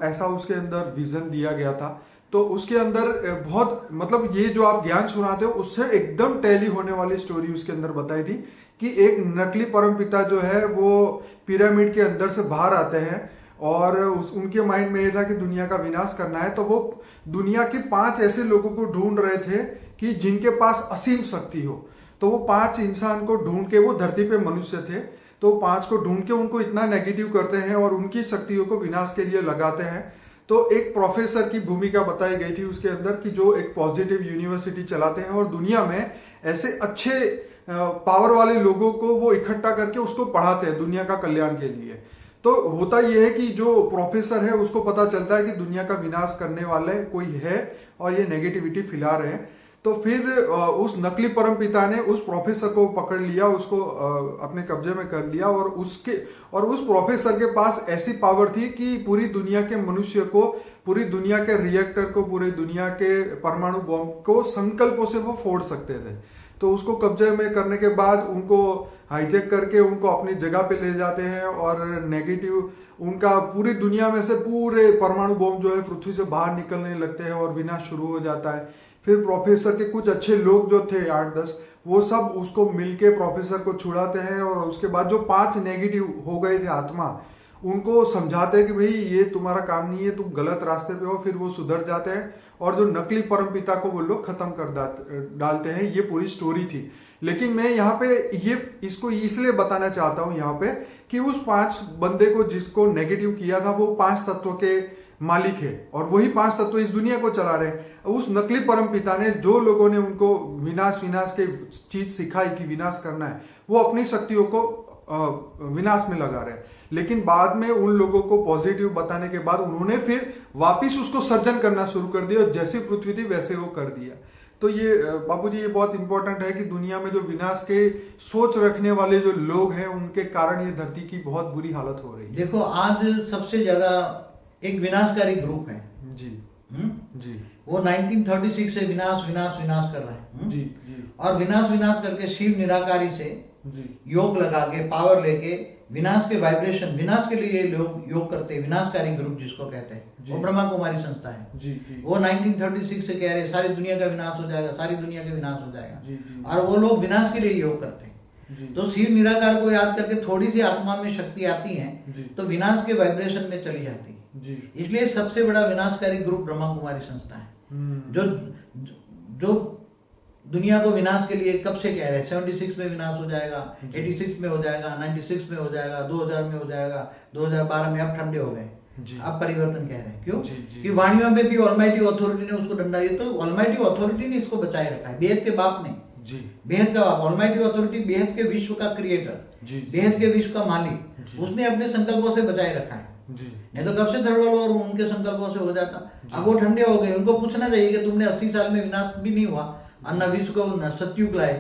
ऐसा उसके अंदर विजन दिया गया था। तो उसके अंदर बहुत मतलब ये जो आप ज्ञान सुनाते हो उससे एकदम टैली होने वाली स्टोरी उसके अंदर बताई थी कि एक नकली परमपिता जो है वो पिरामिड के अंदर से बाहर आते हैं और उनके माइंड में ये था कि दुनिया का विनाश करना है। तो वो दुनिया के 5 ऐसे लोगों को ढूंढ रहे थे कि जिनके पास असीम शक्ति हो। तो वो 5 इंसान को ढूंढ के, वो धरती पे मनुष्य थे, तो 5 को ढूंढ के उनको इतना नेगेटिव करते हैं और उनकी शक्तियों को विनाश के लिए लगाते हैं। तो एक प्रोफेसर की भूमिका बताई गई थी उसके अंदर कि जो एक पॉजिटिव यूनिवर्सिटी चलाते हैं और दुनिया में ऐसे अच्छे पावर वाले लोगों को वो इकट्ठा करके उसको पढ़ाते हैं दुनिया का कल्याण के लिए। तो होता यह है कि जो प्रोफेसर है उसको पता चलता है कि दुनिया का विनाश करने वाले कोई है और ये नेगेटिविटी फैला रहे हैं। तो फिर उस नकली परमपिता ने उस प्रोफेसर को पकड़ लिया, उसको अपने कब्जे में कर लिया और उस प्रोफेसर के पास ऐसी पावर थी कि पूरी दुनिया के मनुष्य को, पूरी दुनिया के रिएक्टर को, पूरी दुनिया के परमाणु बॉम्ब को संकल्पों से वो फोड़ सकते थे। तो उसको कब्जे में करने के बाद उनको हाईजैक करके उनको अपनी जगह पे ले जाते हैं और नेगेटिव उनका पूरी दुनिया में से पूरे परमाणु बॉम्ब जो है पृथ्वी से बाहर निकलने लगते हैं और विनाश शुरू हो जाता है। फिर प्रोफेसर के कुछ अच्छे लोग जो थे 8-10, वो सब उसको मिलके प्रोफेसर को छुड़ाते हैं और उसके बाद जो 5 नेगेटिव हो गए थे आत्मा, उनको समझाते हैं कि भाई ये तुम्हारा काम नहीं है, तुम गलत रास्ते पे हो। फिर वो सुधर जाते हैं और जो नकली परमपिता को वो लोग खत्म कर डालते हैं। ये पूरी स्टोरी थी। लेकिन मैं यहाँ पे इसको इसलिए बताना चाहता हूँ यहाँ पे कि उस 5 बंदे को जिसको नेगेटिव किया था वो 5 तत्वों के मालिक है और वही 5 तत्व इस दुनिया को चला रहे हैं। उस नकली परमपिता ने, जो लोगों ने उनको विनाश के चीज सिखाई कि विनाश करना है, वो अपनी शक्तियों को विनाश में लगा रहे हैं। लेकिन बाद में उन लोगों को पॉजिटिव बताने के बाद उन्होंने फिर वापिस उसको सर्जन करना शुरू कर दिया और जैसी पृथ्वी थी वैसे वो कर दिया। तो ये बाबूजी, ये बहुत इंपॉर्टेंट है कि दुनिया में जो विनाश के सोच रखने वाले जो लोग हैं उनके कारण ये धरती की बहुत बुरी हालत हो रही है। देखो, आज सबसे ज्यादा एक विनाशकारी ग्रुप है जी जी, वो 1936 से विनाश कर रहा है जी जी, और विनाश करके शिव निराकारी से जी योग लगा के, पावर लेके विनाश के वाइब्रेशन, विनाश के लिए लोग योग करते हैं। विनाशकारी ग्रुप जिसको कहते हैं, वो ब्रह्मा कुमारी संस्था है। जी जी, वो 1936 से कह रहे सारी दुनिया का विनाश हो जाएगा, सारी दुनिया का विनाश हो जाएगा। जी जी, और वो लोग विनाश के लिए योग करते हैं। तो शिव निराकार को याद करके थोड़ी सी आत्मा में शक्ति आती है तो विनाश के वाइब्रेशन में चली जाती है। इसलिए सबसे बड़ा विनाशकारी ग्रुप ब्रह्मा कुमारी संस्था है, जो दुनिया को विनाश के लिए कब से कह रहे हैं। 76 में विनाश हो जाएगा, 86 में हो जाएगा, 96 में हो जाएगा, 2000 में हो जाएगा, 2012 में। अब ठंडे हो गए, अब परिवर्तन कह रहे हैं। क्यों? कि वाणियों में भी ऑलमाइटी अथॉरिटी ने उसको डंडा, ये तो ऑलमाइटी अथॉरिटी ने इसको बचाए रखा है, बेहद के बाप ने। बेहद का बाप, ऑलमाइटी अथॉरिटी, बेहद के विश्व का क्रिएटर, बेहद के विश्व का मालिक, उसने अपने संकल्पों से बचाए रखा है। नहीं तो कब से थर्ड वर्ल्ड वॉर उनके संकल्पों से हो जाता। अब वो ठंडे हो गए, उनको पूछना चाहिए कि तुमने 80 साल में विनाश भी नहीं हुआ, अन्ना विश्व को न सतयुग लाए,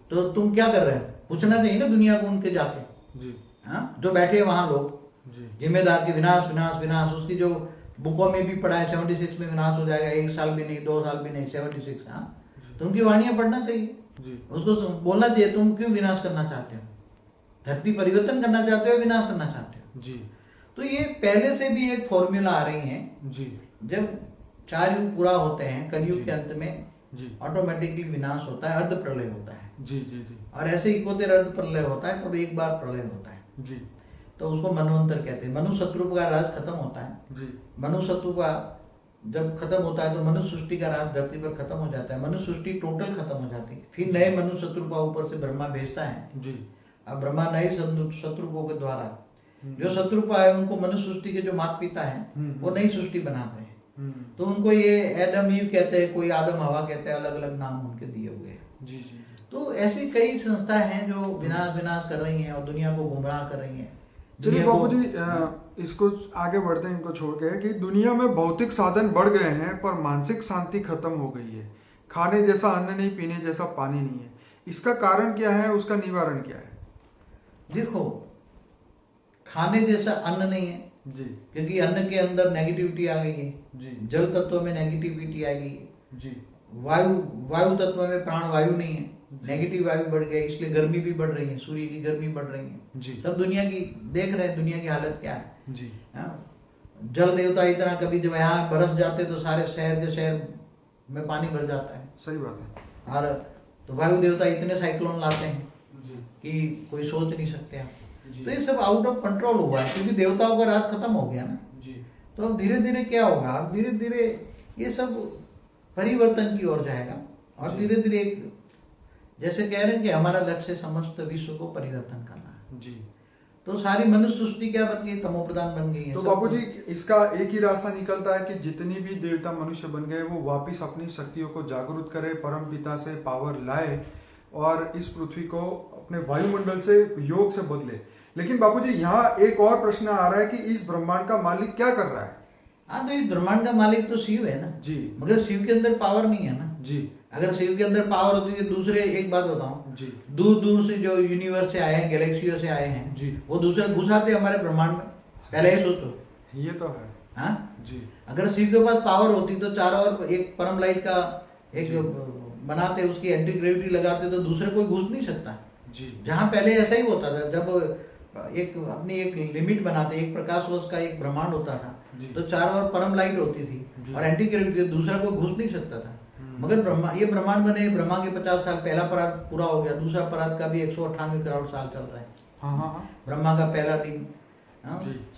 तो तुम क्या कर रहे हो? पूछना चाहिए ना दुनिया को उनके जाके। जो बैठे वहां लोग जिम्मेदार के विनाश विनाश विनाश, उसकी जो बुकों में भी पढ़ा है 76 में विनाश हो जाएगा, 1 साल भी नहीं, 2 साल भी नहीं, 76। तो उनकी वाणियां पढ़ना चाहिए, उसको बोलना चाहिए तुम क्यों विनाश करना चाहते हो, धरती परिवर्तन करना चाहते हो, विनाश करना चाहते हो जी। तो ये पहले से भी एक फॉर्मूला आ रही है जी। जब 4 युग पूरा होते हैं, कलयुग के अंत में ऑटोमेटिकली विनाश होता है, अर्ध प्रलय होता है जी जी जी। और ऐसे 71 अर्ध प्रलय होता है, तब एक बार प्रलय होता है जी। तो उसको मनवंतर कहते हैं। मनु शत्रु का राज खत्म होता है जी। मनु शत्रु का जब खत्म होता है तो मनुष्य सृष्टि का राज धरती पर खत्म हो जाता है, मनुष्य सृष्टि टोटल खत्म हो जाती है। फिर नए मनु शत्रुपा ऊपर से ब्रह्मा भेजता है जी। अब ब्रह्मा नए शत्रुपों के द्वारा, जो शत्रुपा है उनको मनुष्य सृष्टि के जो माता पिता है वो नई सृष्टि बनाते हैं। तो उनको ये एडम ईव कहते हैं, कोई आदम हवा कहते हैं, अलग अलग नाम उनके दिए हुए हैं जी जी। तो ऐसी कई संस्था हैं जो विनाश कर रही हैं और दुनिया को गुमराह कर रही हैं। चलिए बापू जी, इसको आगे बढ़ते हैं, इनको छोड़ के, कि दुनिया में भौतिक साधन बढ़ गए हैं पर मानसिक शांति खत्म हो गई है। खाने जैसा अन्न नहीं, पीने जैसा पानी नहीं है। इसका कारण क्या है, उसका निवारण क्या है? देखो, खाने जैसा अन्न नहीं है जी, क्योंकि अन्न के अंदर नेगेटिविटी आ गई है जी। जल तत्व में नेगेटिविटी आ गई है जी। वायु तत्व में प्राण वायु नहीं है, नेगेटिव वायु बढ़ गई, इसलिए गर्मी भी बढ़ रही है, सूर्य की गर्मी बढ़ रही है जी। सब दुनिया की देख रहे हैं, दुनिया की हालत क्या है जी। जल देवता इतना, कभी जब यहाँ बरस जाते तो सारे शहर के शहर में पानी भर जाता है। सही बात है। और तो वायु देवता इतने साइक्लोन लाते हैं जी। कि कोई सोच नहीं सकते आप। जी। तो ये सब आउट ऑफ कंट्रोल हुआ है, क्योंकि देवताओं का राज खत्म हो गया ना जी। तो अब धीरे धीरे क्या होगा, अब धीरे धीरे ये सब परिवर्तन की ओर जाएगा। और धीरे धीरे एक, जैसे कह रहे हैं कि हमारा लक्ष्य समस्त विश्व को परिवर्तन करना है जी। तो सारी मनुष्य सृष्टि क्या बन गई, तमोप्रधान बन गई है। तो बापूजी इसका एक ही रास्ता निकलता है कि जितनी भी देवता मनुष्य बन गए वो वापिस अपनी शक्तियों को जागरूक करे, परम पिता से पावर लाए और इस पृथ्वी को अपने वायुमंडल से योग से बदले। लेकिन बापूजी यहाँ एक और प्रश्न आ रहा है कि इस ब्रह्मांड का मालिक क्या कर रहा है? हाँ, तो इस ब्रह्मांड का मालिक तो शिव है ना जी। मगर शिव के अंदर पावर नहीं है ना जी। अगर शिव के अंदर पावर होती है, दूसरे एक बात बताऊं जी। दूर दूर से जो यूनिवर्स से आए हैं, गैलेक्सियों से आए हैं जी। वो दूसरे घुसाते हमारे ब्रह्मांड में, पहले ही सोचो। ये तो है। हाँ जी। अगर शिव के पास पावर होती तो चारों ओर एक परम लाइट का एक बनाते, उसकी एंटी ग्रेविटी लगाते तो दूसरे कोई घुस नहीं सकता। जी। जहां पहले ऐसा ही होता था, जब एक अपनी एक लिमिट बनाते, एक प्रकाश वर्ष का एक ब्रह्मांड होता था तो चारों ओर परम लाइट होती थी और एंटी ग्रेविटी, दूसरा कोई घुस नहीं सकता था। मगर ये ब्रह्मांड बने, ब्रह्मा के 50 साल पहला पराग पूरा हो गया, दूसरा पराग का भी 198 करोड़ साल चल रहा है। हाँ। ब्रह्मा का पहला दिन,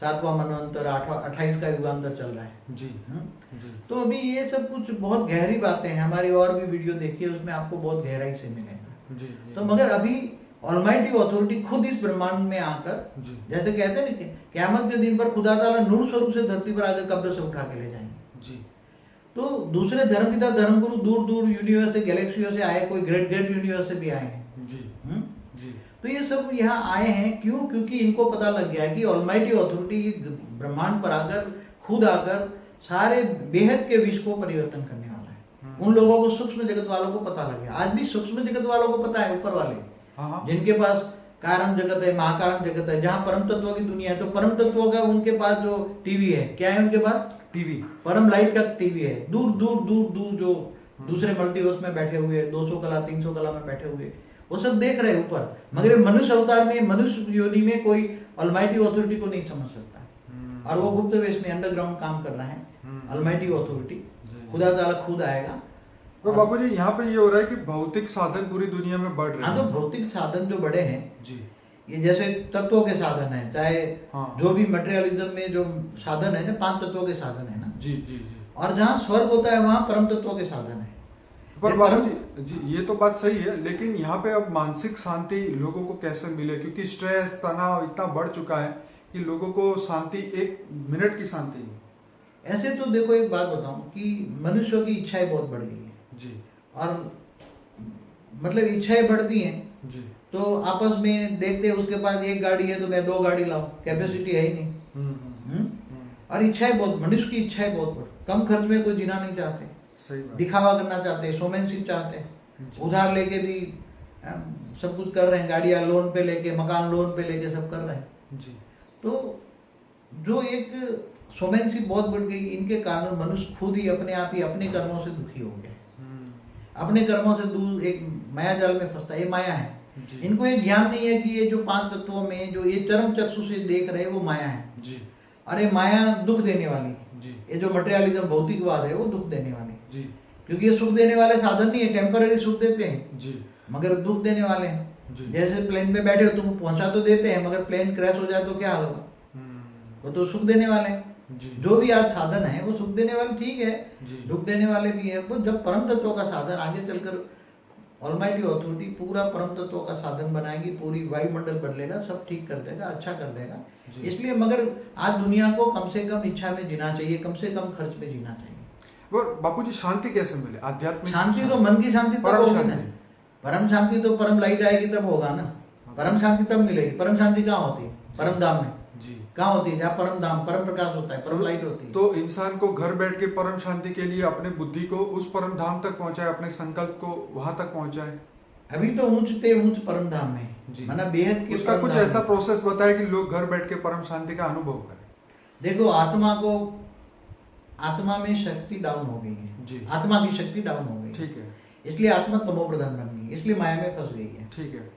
7वां मनवंतर, 28 का युगांतर चल रहा है। जी। तो अभी ये सब कुछ बहुत गहरी बातें हैं, हमारी और भी वीडियो देखिए, उसमें आपको बहुत गहराई से मिलेगा। जी। तो मगर अभी ऑलमाइटी अथॉरिटी खुद इस ब्रह्मांड में आकर, जैसे कहते हैं ना, क़यामत के दिन पर खुदा ताला नूर स्वरूप से धरती पर आकर कब्र से उठा के ले जाएंगे। जी। तो दूसरे धर्मपिता धर्मगुरु दूर दूर यूनिवर्स से, गैलेक्सियों से आए, कोई ग्रेट ग्रेट यूनिवर्स से भी आए हैं। जी। जी। तो ये सब यहाँ आए हैं क्यों? क्योंकि इनको पता लग गया है कि ऑलमाइटी अथॉरिटी ब्रह्मांड पर आकर, खुद आकर सारे बेहद के विश्व को परिवर्तन करने वाला है। उन लोगों को, सूक्ष्म जगत वालों को पता लग गया। आज भी सूक्ष्म जगत वालों को पता है, ऊपर वाले जिनके पास कारण जगत है, महाकारण जगत है, जहाँ परम तत्व की दुनिया है, तो परम तत्व का उनके पास जो टीवी है, क्या है उनके पास? टीवी, परम लाइट का टीवी है। दूर दूर दूर दूर जो दूसरे मल्टीवर्स में बैठे हुए, 200 कला 300 कला में बैठे हुए, वो सब देख रहे हैं ऊपर। मगर मनुष्य अवतार में, मनुष्य योनि में कोई ऑलमाइटी अथॉरिटी को नहीं समझ सकता और वो गुप्त वेश में अंडरग्राउंड काम कर रहा है। ऑलमाइटी अथॉरिटी, खुदा ताला खुद आएगा। तो बाबू जी यहाँ पे ये हो रहा है कि भौतिक साधन पूरी दुनिया में बढ़ रहे हैं। हाँ, तो भौतिक साधन जो बड़े हैं जी, ये जैसे तत्वों के साधन है, चाहे जो भी मटेरियलिज्म में जो साधन है ना, 5 तत्वों के साधन है ना। जी जी जी। और जहाँ स्वर्ग होता है वहाँ परम तत्वों के साधन है। पर बाबू जी ये तो बात सही है, लेकिन यहाँ पे अब मानसिक शांति लोगों को कैसे मिले? क्योंकि स्ट्रेस, तनाव इतना बढ़ चुका है कि लोगों को शांति, 1 मिनट की शांति नहीं। ऐसे तो देखो, एक बात बताऊं कि मनुष्यों की इच्छाएं बहुत बढ़ गई है जी। और मतलब इच्छाएं बढ़ती हैं जी, तो आपस में देखते हैं, उसके पास 1 गाड़ी है तो मैं 2 गाड़ी लाऊं, कैपेसिटी है ही नहीं। और इच्छाएं बहुत, मनुष्य की इच्छाएं बहुत, कम खर्च में कोई जीना नहीं चाहते, सही बात, दिखावा करना चाहते हैं, शोमैनशिप चाहते हैं, उधार लेके भी सब कुछ कर रहे हैं, गाड़ियां लोन पे लेके, मकान लोन पे लेके सब कर रहे हैं जी। तो जो एक शोमैनशिप बहुत बढ़ गई, इनके कारण मनुष्य खुद ही अपने आप ही अपने कर्मों से दुखी हो गया, अपने कर्मों से दूर एक माया जाल में फंसता है। ये माया है, इनको ये ज्ञान नहीं है कि ये जो 5 तत्वों में जो ये चरम चक्षु से देख रहे हैं वो माया है जी। अरे माया दुख देने वाली जी। ये जो मटेरियलिज्म भौतिकवाद है वो दुख देने वाली जी, क्योंकि ये सुख देने वाले साधन नहीं है, टेम्पररी सुख देते हैं जी, मगर दुख देने वाले हैं जी। जैसे प्लेन पे बैठे हो, तुम पहुंचा तो देते हैं, मगर प्लेन क्रैश हो जाए तो क्या हाल होगा? वो तो सुख देने वाले हैं। जो भी आज साधन है वो सुख देने वाले ठीक है, दुख देने वाले भी है। वो जब परम तत्वों का साधन आगे चलकर ऑलमाइटी अथॉरिटी पूरा परम तत्वों का साधन बनाएगी, पूरी वायुमंडल बदलेगा, सब ठीक कर देगा, अच्छा कर देगा। इसलिए मगर आज दुनिया को कम से कम इच्छा में जीना चाहिए, कम से कम खर्च में जीना चाहिए। वो बापूजी शांति कैसे मिले? आध्यात्मिक शांति तो मन की शांति तब होगी ना, परम शांति तो परम लाइट आएगी तब होगा ना। परम शांति तब मिलेगी। परम शांति कहाँ होती है? परम धाम में जी। कहाँ होती है? जहाँ परम धाम, परम प्रकाश होता है, परम लाइट होती है। तो इंसान को घर बैठ के परम शांति के लिए अपने बुद्धि को उस परम धाम तक पहुंचाए, अपने संकल्प को वहां तक पहुंचाए। अभी तो ऊंच परम धाम में माना बेहद के, उसका कुछ ऐसा प्रोसेस बताए कि लोग घर बैठ के परम शांति का अनुभव करें। देखो, आत्मा में शक्ति डाउन हो गई है जी। आत्मा की शक्ति डाउन हो गई, ठीक है, इसलिए आत्मा तमो प्रधान बन गई, इसलिए माया में फंस गई है, ठीक है।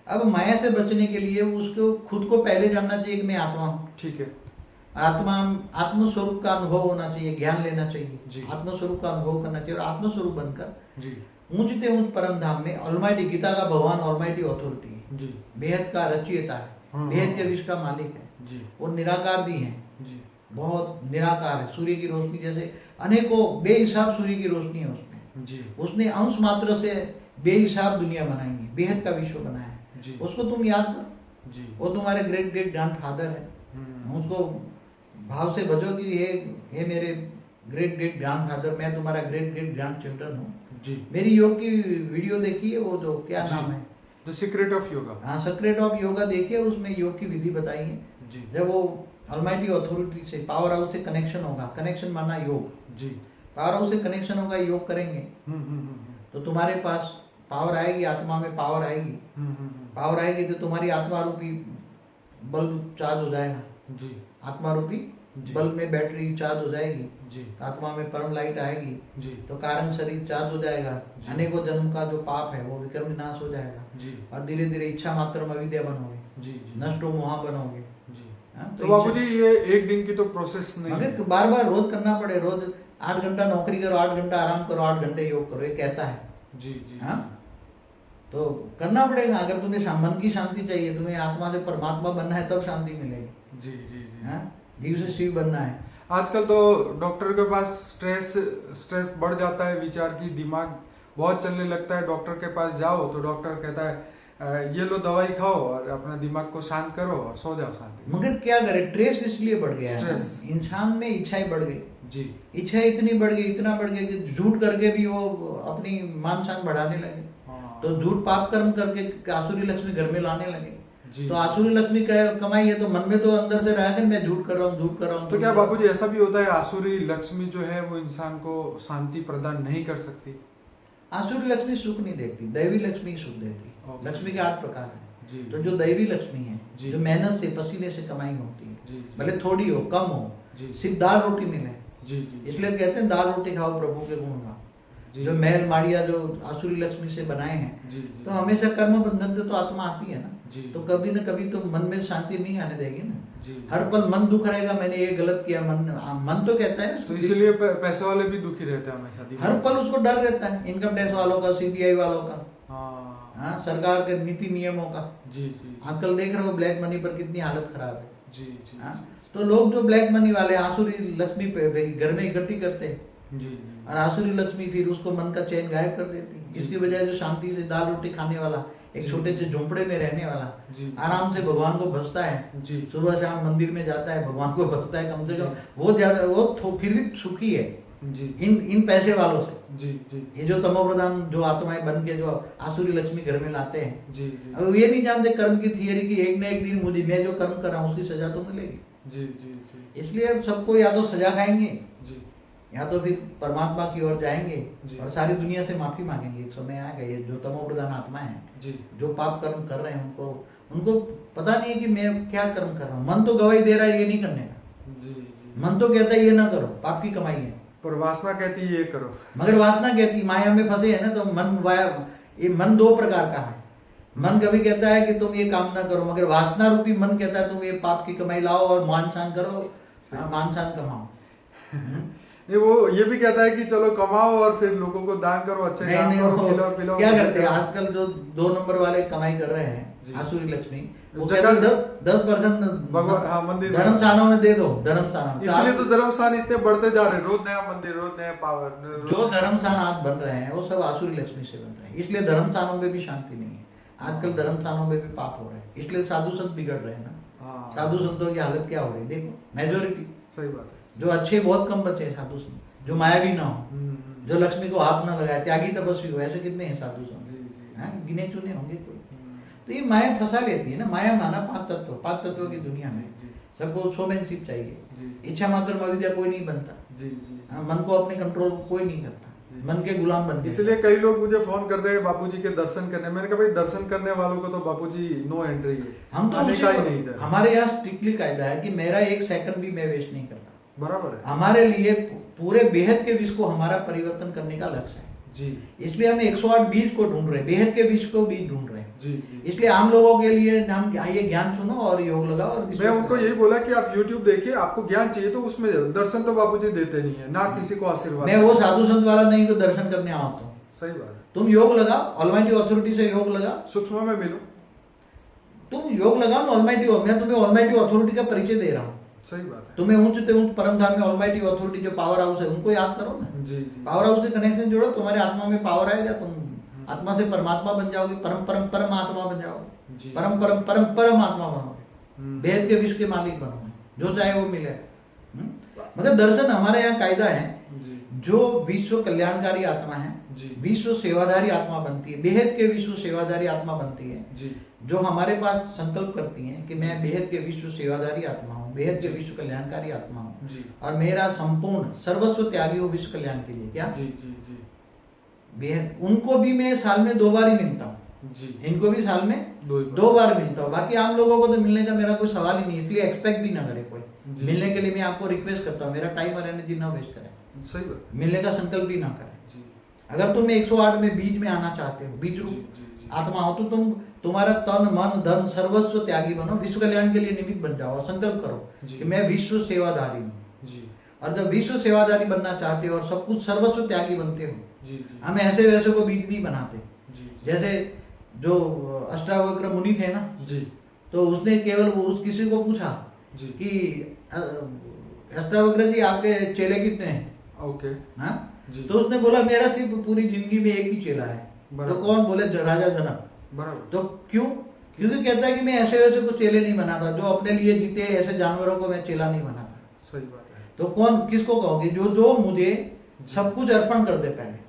अब माया से बचने के लिए उसको खुद को पहले जानना चाहिए कि मैं आत्मा हूँ, ठीक है। आत्म स्वरूप का अनुभव होना चाहिए, ज्ञान लेना चाहिए, जी। आत्म स्वरूप का अनुभव करना चाहिए और आत्म स्वरूप बनकर जी ऊंचते ऊंच परम धाम में ऑलमाइटी, गीता का भगवान ऑलमाइटी अथॉरिटी है, जी बेहद का रचयिता है, बेहद के विश्व का मालिक है जी वो निराकार भी है, जी बहुत निराकार है। सूर्य की रोशनी जैसे अनेकों बेहिसाब सूर्य की रोशनी है उसमें, जी उसने अंश मात्र से बेहिसाब दुनिया बनाई है, बेहद का विश्व बनाया है। जी उसको तुम याद करो, जी वो तुम्हारे ग्रेट ग्रेट ग्रैंड फादर है। उसको भाव से भजो कि हे मेरे ग्रेट ग्रेट ग्रैंड फादर, मैं तुम्हारा ग्रेट ग्रेट ग्रैंड चिल्ड्रन हूँ। जी मेरी योग की वीडियो देखिए, वो जो क्या नाम है, द सीक्रेट ऑफ योगा। हाँ सीक्रेट ऑफ योगा देखिए, उसमें योग की विधि बताई है। जी जब वो ऑलमाइटी अथॉरिटी से, पावर हाउस से कनेक्शन होगा, कनेक्शन माना योग, जी पावर हाउस से कनेक्शन होगा, योग करेंगे तो तुम्हारे पास पावर आएगी, आत्मा में पावर आएगी, पावर आएगी तो तुम्हारी आत्मा रूपी बल्ब चार्ज हो जाएगा, जी आत्मा रूपी जी। बल्ब में बैटरी चार्ज हो जाएगी, जी तो आत्मा में परम लाइट आएगी, जी तो कारण शरीर चार्ज हो जाएगा, जी। अनेकों जन्म का जो पाप है वो विक्रम विनाश हो जाएगा जी और धीरे धीरे इच्छा मात्र में अविद्या बनोगे, जी जी नष्ट हो मोहा बनोगे। जी। हाँ, तो बाबू जी ये एक दिन की तो प्रोसेस नहीं है। मगर बार बार रोज करना पड़े, रोज 8 घंटा नौकरी करो, 8 घंटा आराम करो, 8 घंटे योग करो, ये कहता है। जी जी हाँ तो करना पड़ेगा। अगर तुम्हें मन की शांति चाहिए, तुम्हें आत्मा से परमात्मा बनना है, तब शांति मिलेगी। जी जी जी। हाँ जीव से शिव बनना है। आजकल तो डॉक्टर के पास स्ट्रेस बढ़ जाता है, विचार की दिमाग बहुत चलने लगता है। डॉक्टर के पास जाओ तो डॉक्टर कहता है ये लो दवाई खाओ और अपना दिमाग को शांत करो और सो जाओ शांति। मगर क्या करे, स्ट्रेस इसलिए बढ़ गया है, स्ट्रेस। इंसान में इच्छाएं बढ़ गई जी इच्छा इतनी बढ़ गई, इतना बढ़ गया कि झूठ करके भी वो अपनी मान शान बढ़ाने लगे। हाँ। तो झूठ पाप कर्म करके आसुरी लक्ष्मी घर में लाने लगे। जी। तो आसुरी लक्ष्मी कमाई है तो मन में तो अंदर से रहा कि मैं झूठ कर रहा हूँ, झूठ कर रहा हूँ। तो क्या बाबूजी ऐसा भी होता है आसुरी लक्ष्मी जो है वो इंसान को शांति प्रदान नहीं कर सकती? आसुरी लक्ष्मी सुख नहीं देती, दैवी लक्ष्मी सुख देती। ओके। लक्ष्मी के 8 प्रकार हैं। जी। तो जो दैवी लक्ष्मी है, जी। जो मेहनत से पसीने से कमाई होती है, जी, जी। भले थोड़ी हो कम हो, जी। सिर्फ दाल रोटी मिले, जी जी। इसलिए कहते हैं दाल रोटी खाओ प्रभु के गुण गाओ। जी। जो महल माड़िया जो आसुरी लक्ष्मी से बनाए हैं, जी जी। तो हमेशा कर्म बंधन से तो आत्मा आती है ना, जी। तो कभी न कभी तो मन में शांति नहीं आने देगी ना। जी। हर पल मन दुख रहेगा, मैंने ये गलत किया, मन तो कहता है तो ना। इसलिए पैसे वाले भी दुखी रहते हैं हमेशा दिमाग हर से। पल उसको डर रहता है, इनकम टैक्स वालों का, सीबीआई वालों का, हाँ हाँ सरकार के नीति नियमों का। जी जी आजकल देख रहे हो ब्लैक मनी पर कितनी हालत खराब है। जी जी हाँ? तो लोग जो ब्लैक मनी वाले आसुरी लक्ष्मी पे घर में इकट्ठी करते हैं, जी जी। और आसुरी लक्ष्मी फिर उसको मन का चैन गायब कर देती है। जी। इसकी बजाय जो शांति से दाल रोटी खाने वाला, एक जी। छोटे से झोंपड़े में रहने वाला, जी। आराम से भगवान को भजता है, जी। सुबह शाम मंदिर में जाता है, भगवान को भजता है, कम से कम जी। वो ज्यादा फिर भी सुखी है जी इन पैसे वालों से। जी जी ये जो तमोप्रधान जो आत्माएं बन के जो आसुरी लक्ष्मी घर में लाते हैं, जी जी अब ये नहीं जानते कर्म की थियरी की एक न एक दिन मुझे, मैं जो कर्म कर रहा हूँ उसकी सजा तो मिलेगी। जी जी जी इसलिए अब सबको या तो सजा खाएंगे, जी या तो फिर परमात्मा की ओर जाएंगे जी। और सारी दुनिया से माफी मांगेंगे। एक समय आएगा, ये जो तमोप्रधान आत्मा है, जी जो पाप कर्म कर रहे हैं, उनको पता नहीं है कि मैं क्या कर्म कर रहा हूँ। मन तो गवाही दे रहा है ये नहीं करने का, जी जी। मन तो कहता है ये ना करो, पाप की कमाई है, पर वासना कहती है ये करो। मगर वासना कहती, माया में फंसे है ना, तो ये मन 2 प्रकार का है। मन कभी कहता है कि तुम ये काम ना करो, मगर वासना रूपी मन कहता है तुम ये पाप की कमाई लाओ और मान शान करो, मान शान कमाओ। ये वो ये भी कहता है कि चलो कमाओ और फिर लोगों को दान करो, अच्छे काम नहीं, करो, वो खिलाओ पिलाओ। क्या करते हैं आजकल जो 2 नंबर वाले कमाई कर रहे हैं, जी। आसुरी लक्ष्मी, वो जगह- कहते हैं 10% भगवान हाँ मंदिर धर्मशालाओं में दे दो, धर्मशाला। इसलिए तो धर्मस्थान इतने बढ़ते जा रहे हैं, रोज नया मंदिर, रोज नया पावर। जो धर्मस्थान आज बन रहे हैं वो सब आसुरी लक्ष्मी से बन रहे हैं, इसलिए धर्मस्थानों में भी शांति नहीं है। आजकल धर्मस्थानों में भी पाप हो रहे हैं, इसलिए साधु संत बिगड़ रहे हैं ना। हाँ साधु संतों की हालत क्या हो रही है देखो, मेजोरिटी सही बात है। जो अच्छे बहुत कम बचे हैं साधु संत, जो मायावी ना हो, जो लक्ष्मी को हाथ ना लगाए, त्यागी तपस्वी हो, ऐसे कितने हैं साधु संत? जी जी। हाँ, गिने चुने होंगे कोई। तो ये माया फंसा लेती है ना। माया माना 5 तत्व की दुनिया में जी। सबको शोमैनशिप चाहिए, जी। इच्छा मात्र में अविद्या कोई नहीं बनता। जी जी। हाँ, मन को अपने कंट्रोल कोई नहीं करता, जी। मन के गुलाम बन के। इसलिए कई लोग मुझे फोन करते हैं बापूजी के दर्शन करने। मैंने कहा भाई दर्शन करने वालों को तो बापूजी नो एंट्री है, हम तो आने का ही नहीं इधर। हमारे यहाँ स्ट्रिक्टली कायदा है कि मेरा 1 सेकंड भी मैं वेस्ट नहीं करता। बराबर है। हमारे लिए पूरे बेहद के विश्व को हमारा परिवर्तन करने का लक्ष्य है। जी इसलिए हम 108 बीज को ढूंढ रहे हैं, बेहद के विश्व को बीज ढूंढ रहे हैं। जी, जी। इसलिए आम लोगों के लिए हम ये ज्ञान सुनो और योग लगाओ। और मैं उनको यही बोला कि आप YouTube देखिए, आपको ज्ञान चाहिए तो उसमें दर्शन तो बापूजी देते नहीं है ना, किसी को आशीर्वाद। मैं वो साधु संत वाला नहीं तो दर्शन करने आओ तुम। सही बात है। तुम योग लगाओ, ऑलमाइटी अथॉरिटी से योग लगाओ, सूक्ष्म में मिलो, तुम योग लगाओ ना ऑलमाइटी। मैं तुम्हें ऑलमाइटी अथॉरिटी का परिचय दे रहा हूँ। सही बात है। तुम्हें ऊंच से ऊंच परम धाम में ऑलमाइटी अथॉरिटी जो पावर हाउस है उनको याद करो ना। जी, जी। पावर हाउस से कनेक्शन जोड़ो, तुम्हारे आत्मा में पावर आएगा, तुम आत्मा से परमात्मा बन जाओगे, परम परम परम आत्मा बन जाओगे, परम परम परम परम आत्मा बनोगे, भेद के विश्व के मालिक बनोगे, जो चाहे वो मिले। मतलब दर्शन हमारे यहाँ कायदा है, जो विश्व कल्याणकारी आत्मा है, विश्व सेवाधारी आत्मा बनती है, बेहद के विश्व सेवाधारी आत्मा बनती है, जो हमारे पास संकल्प करती हैं कि मैं बेहद के विश्व सेवाधारी आत्मा हूँ, बेहद के विश्व कल्याणकारी आत्मा हूँ, और मेरा संपूर्ण सर्वस्व त्यागी हो विश्व कल्याण के लिए। क्या बेहद, उनको भी मैं साल में 2 बार ही मिलता हूँ, इनको भी साल में 2 बार मिलता हूँ। बाकी आम लोगों को तो मिलने का मेरा कोई सवाल ही नहीं, इसलिए एक्सपेक्ट भी ना करे कोई। मिलने के लिए मैं आपको रिक्वेस्ट करता हूँ, मेरा टाइम और एनर्जी ना वेस्ट करें, सही बात, मिलने का संकल्प भी ना करें। अगर तुम 108 में बीज में आना चाहते हो, बीज रूप आत्मा हो, तो तुम्हारा तन मन धन सर्वस्व त्यागी बनो, विश्व कल्याण के लिए निमित्त बन जाओ और संकल्प करो कि मैं विश्व सेवाधारी हूँ। और जब विश्व सेवाधारी बनना चाहते हो और सब कुछ सर्वस्व त्यागी बनते हो, हम ऐसे वैसे को बीज नहीं बनाते। जैसे जो अष्टावक्र मुनि थे ना, तो उसने केवल वो उस किसी को पूछा कि अष्टावक्र जी आपके चेले कितने हैं? ओके, हाँ, तो उसने बोला मेरा सिर्फ पूरी जिंदगी में एक ही चेला है। तो कौन? बोले राजा जनक। बराबर। तो क्यों? क्योंकि कहता है कि मैं ऐसे वैसे को चेले नहीं बनाता, जो अपने लिए जीते ऐसे जानवरों को मैं चेला नहीं बनाता। सही बात है। तो कौन, किसको कहोगे? जो मुझे सब कुछ अर्पण कर दे, पहले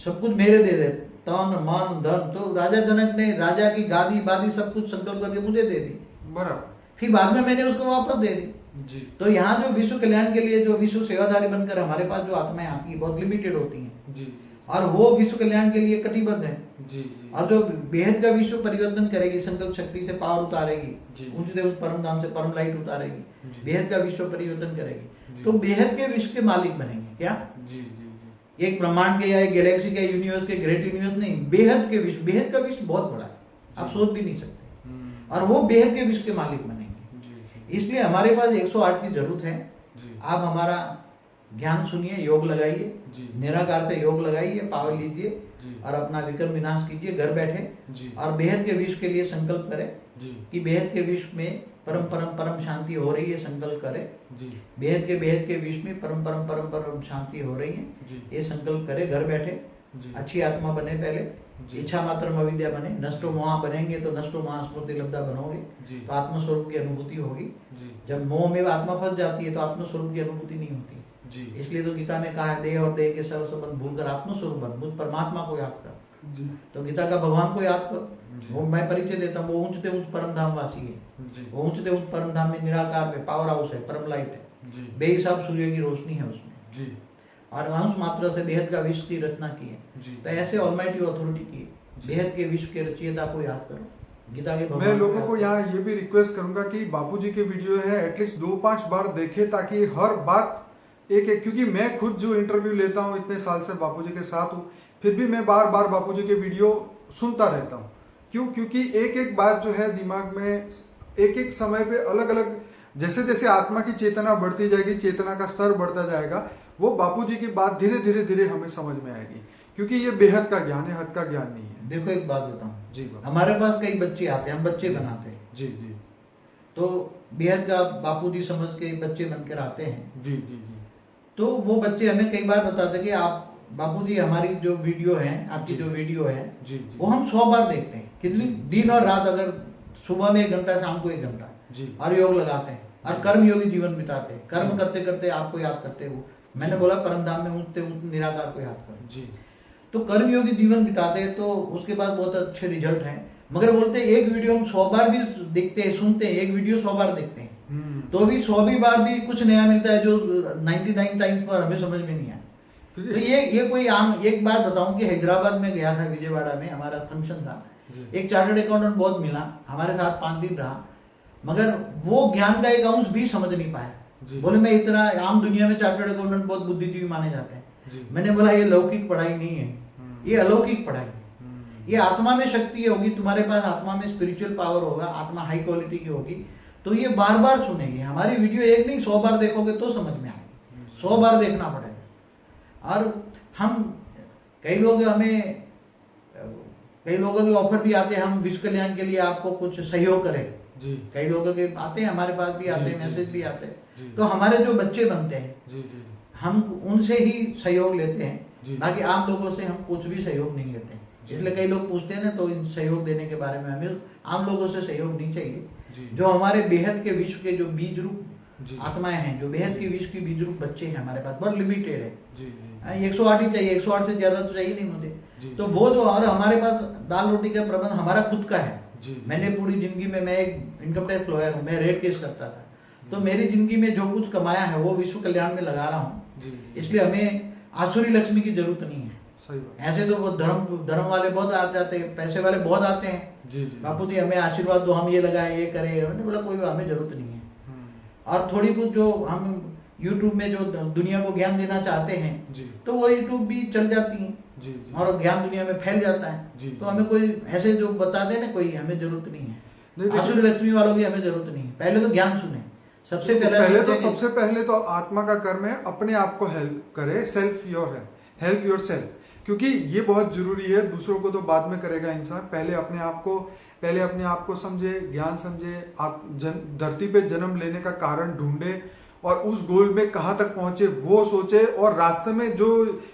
सब कुछ मेरे दे दे, तन मन धन। तो राजा जनक ने राजा की गादी बादी सब कुछ संकल्प करके मुझे दे दी, बराबर। फिर बाद में मैंने उसको वापस दे दी। तो यहाँ जो विश्व कल्याण के लिए जो विश्व सेवाधारी बनकर हमारे पास जो आत्माएं आती है बहुत लिमिटेड होती हैं, और वो विश्व कल्याण के लिए कटिबद्ध है। और जो बेहद का विश्व परिवर्तन करेगी, संकल्प शक्ति से पावर उतारेगी, ऊंच से उस परम धाम से परम लाइट उतारेगी, बेहद का विश्व परिवर्तन करेगी, तो बेहद के विश्व के मालिक बनेंगे। क्या? एक ब्रह्मांड के या एक गैलेक्सी के, यूनिवर्स के, ग्रेट यूनिवर्स नहीं, बेहद के विश्व। बेहद का विश्व बहुत बड़ा है, आप सोच भी नहीं सकते, और वो बेहद के विश्व के मालिक बनेंगे। इसलिए हमारे पास 108 की जरूरत है। आप हमारा ज्ञान सुनिए, योग लगाइए, निराकार से योग लगाइए, पावर लीजिए और अपना विक्रम विनाश कीजिए घर बैठे, और बेहद के विश्व के लिए संकल्प करें कि बेहद के विश्व में परम परम परम शांति हो रही है। संकल्प करें बेहद के विश्व में परम परम परम परम शांति हो रही है, ये संकल्प करें घर बैठे। अच्छी आत्मा बने, पहले इच्छा मात्र अविद्या बने, नष्टो मोह बनेंगे तो नष्टो महास्मृति लब्धा बनोगे, तो आत्मस्वरूप की अनुभूति होगी। जब मोह में आत्मा फंस जाती है तो आत्मस्वरूप की अनुभूति नहीं होती। इसलिए तो गीता में कहा है, देह और देह के सर्व संबंध भूलकर आत्मस्वरूप बन, मुझ परमात्मा को याद कर। तो गीता का भगवान को याद कर, वो मैं परिचय देता हूँ, वो ऊंचते ऊंच परम धाम वासी है, वो ऊंचते ऊंच परम धाम में निराकार में पावर हाउस है, परम लाइट है, बेहिसाब सूर्य की रोशनी है उसमें, और अंश मात्रा से बेहद का विश्व की रचना की है। तो ऐसे ऑलमाइटी अथॉरिटी की बेहद के विश्व के रचयिता को याद करो, गीता के। मैं लोगों को यहाँ ये भी रिक्वेस्ट करूंगा कि बापूजी के वीडियो है एटलीस्ट 2-5 बार देखे, ताकि हर बात एक, क्योंकि मैं खुद जो इंटरव्यू लेता हूँ इतने साल से बापूजी के साथ हूँ, फिर भी मैं बार बार बापूजी के वीडियो सुनता रहता हूँ। क्यों? क्योंकि एक एक बात जो है दिमाग में एक एक समय पे अलग अलग, जैसे जैसे आत्मा की चेतना बढ़ती जाएगी, चेतना का स्तर बढ़ता जाएगा, वो बापूजी की बात धीरे धीरे धीरे हमें समझ में आएगी, क्योंकि ये बेहद का ज्ञान है, हद का ज्ञान नहीं है। देखो एक बात बताऊं जी, हमारे पास कई बच्चे आते हैं, हम बच्चे बनाते हैं। जी जी। तो बेहद का बापूजी समझ के बच्चे बनकर आते हैं। जी जी जी। तो वो बच्चे हमें कई बार बताते कि आप बापूजी हमारी जो वीडियो है, आपकी जो वीडियो है, जी, वो हम 100 बार देखते हैं। कितनी? दिन और रात, अगर सुबह में 1 घंटा, शाम को 1 घंटा, और योग लगाते हैं और कर्म योगी जीवन बिताते हैं। कर्म करते करते आपको याद करते हो। मैंने बोला परम धाम में ऊंचते ऊंच निराकार को याद करो। जी। तो कर्म योगी जीवन बिताते हैं, तो उसके बाद बहुत अच्छे रिजल्ट हैं। मगर बोलते हैं एक वीडियो हम 100 बार भी देखते हैं, सुनते हैं, एक वीडियो 100 बार देखते हैं, तो भी 100 बार भी कुछ नया मिलता है जो 99 टाइम्स पर हमें समझ में नहीं आया। तो ये कोई आम, एक बात बताऊं कि हैदराबाद में गया था, विजयवाड़ा में हमारा फंक्शन था, एक चार्टर्ड अकाउंटेंट बहुत मिला, हमारे साथ 5 दिन रहा, मगर वो ज्ञान का एक अंश भी समझ नहीं पाया। बोले मैं इतना, आम दुनिया में चार्टर्ड अकाउंटेंट बहुत बुद्धिजीवी माने जाते हैं। मैंने बोला ये लौकिक पढ़ाई नहीं है, ये अलौकिक पढ़ाई है। ये आत्मा में शक्ति होगी, तुम्हारे पास आत्मा में स्पिरिचुअल पावर होगा, आत्मा हाई क्वालिटी की होगी, तो ये बार बार सुनेंगे हमारी वीडियो। एक नहीं 100 बार देखोगे तो समझ में आएगी, 100 बार देखना पड़ेगा। और हम कई लोगों के ऑफर भी आते हैं, हम विश्व कल्याण के लिए आपको कुछ सहयोग करें जी। कई लोगों के आते हैं, हमारे पास भी आते हैं, मैसेज भी आते हैं। तो हमारे जो बच्चे बनते हैं जी, हम उनसे ही सहयोग लेते हैं, बाकी आम लोगों से हम कुछ भी सहयोग नहीं लेते। इसलिए कई लोग पूछते हैं ना, तो इन सहयोग देने के बारे में हमें आम लोगों से सहयोग नहीं चाहिए। जो हमारे बेहद के विश्व के जो बीज रूप आत्माएं हैं, जो बेहद की विश्व की बीज रूप बच्चे हैं हमारे पास, बहुत लिमिटेड है। 108 ही चाहिए, 108 से ज्यादा तो चाहिए नहीं मुझे। तो वो जो, और हमारे पास दाल रोटी का प्रबंध हमारा खुद का है। मैंने पूरी जिंदगी में, मैं एक इनकम टैक्स लॉयर हूँ, मैं रेट केस करता था, तो मेरी जिंदगी में जो कुछ कमाया है वो विश्व कल्याण में लगा रहा हूँ। इसलिए हमें आसुरी लक्ष्मी की जरूरत नहीं है। ऐसे तो वो धर्म वाले बहुत आ जाते हैं, पैसे वाले बहुत आते हैं, बापू जी हमें आशीर्वाद दो, हम ये लगाए, ये करें। मैंने बोला कोई हमें जरूरत नहीं है। और थोड़ी बहुत जो हम YouTube में जो दुनिया को ज्ञान देना चाहते हैं, तो वो YouTube भी चल जाती है और ज्ञान दुनिया में फैल जाता है। तो हमें कोई ऐसे जो बता दे ना, कोई हमें जरूरत नहीं है। आसुरी लक्ष्मी वालों की हमें जरूरत नहीं है। पहले तो ज्ञान सुने, सबसे पहले तो आत्मा का कर्म है अपने आप को हेल्प करे, हेल्प योर सेल्फ, क्योंकि ये बहुत जरूरी है। दूसरों को तो बाद में करेगा इंसान, पहले अपने आप को समझे, ज्ञान समझे, धरती पे जन्म लेने का कारण ढूंढे और उस गोल में कहां तक पहुंचे वो सोचे। और रास्ते में जो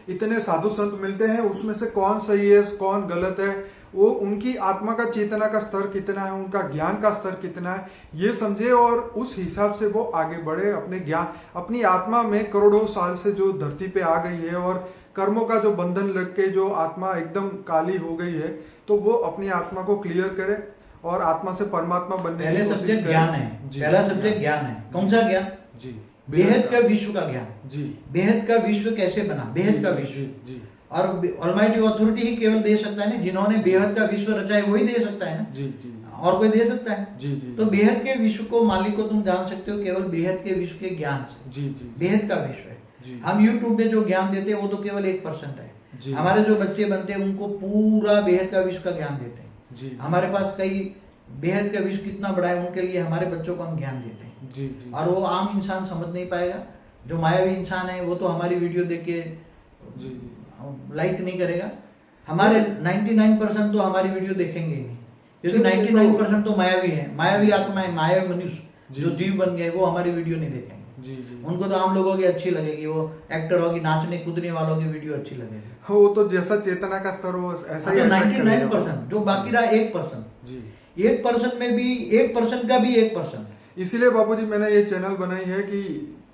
इतने साधु संत मिलते हैं उसमें से कौन सही है कौन गलत है, वो उनकी आत्मा का चेतना का स्तर कितना है, उनका ज्ञान का स्तर कितना है, ये समझे और उस हिसाब से वो आगे बढ़े। अपने ज्ञान, अपनी आत्मा में करोड़ों साल से जो धरती पे आ गई है और कर्मों का जो बंधन लग के जो आत्मा एकदम काली हो गई है, तो वो अपनी आत्मा को क्लियर करे और आत्मा से परमात्मा बनने की कोशिश करे। ज्ञान है, पहला सब्जेक्ट ज्ञान है। कौन सा ज्ञान? जी, बेहद का विश्व का ज्ञान जी। बेहद का विश्व कैसे बना, बेहद का विश्व जी। और ऑलमाइटी अथॉरिटी ही केवल दे सकता है ना, जिन्होंने बेहद का विश्व रचा है वही दे सकता है ना जी जी। और कोई दे सकता है जी जी। तो बेहद के विश्व को, मालिक को तुम जान सकते हो केवल बेहद के विश्व के ज्ञान से जी जी। बेहद का विश्व है जी। हम यूट्यूब पे जो ज्ञान देते हैं वो तो केवल 1% है जी। हमारे जो बच्चे बनते हैं उनको पूरा बेहद का विश्व का ज्ञान देते हैं जी। हमारे पास कई बेहद का विश्व कितना बड़ा है उनके लिए हमारे बच्चों को हम ज्ञान देते हैं जी जी। और वो आम इंसान समझ नहीं पाएगा। जो मायावी इंसान है वो तो हमारी वीडियो देख के लाइक नहीं करेगा। हमारे 99% तो हमारी वीडियो देखेंगे ही नहीं, क्योंकि 99% तो मायावी है, मायावी आत्मा है, मायावी मनुष्य जो जीव बन गए वो हमारी वीडियो नहीं देखेंगे जी जी। उनको तो आम लोगों की अच्छी लगेगी, वो एक्टर होगी, नाचने कूदने वालों की वीडियो अच्छी लगेगी। वो तो जैसा चेतना का स्तर हो ऐसा ही 99% जो बाकी रहा 1% जी। 1% में भी 1% का भी 1%। इसीलिए बाबूजी मैंने ये चैनल बनाई है कि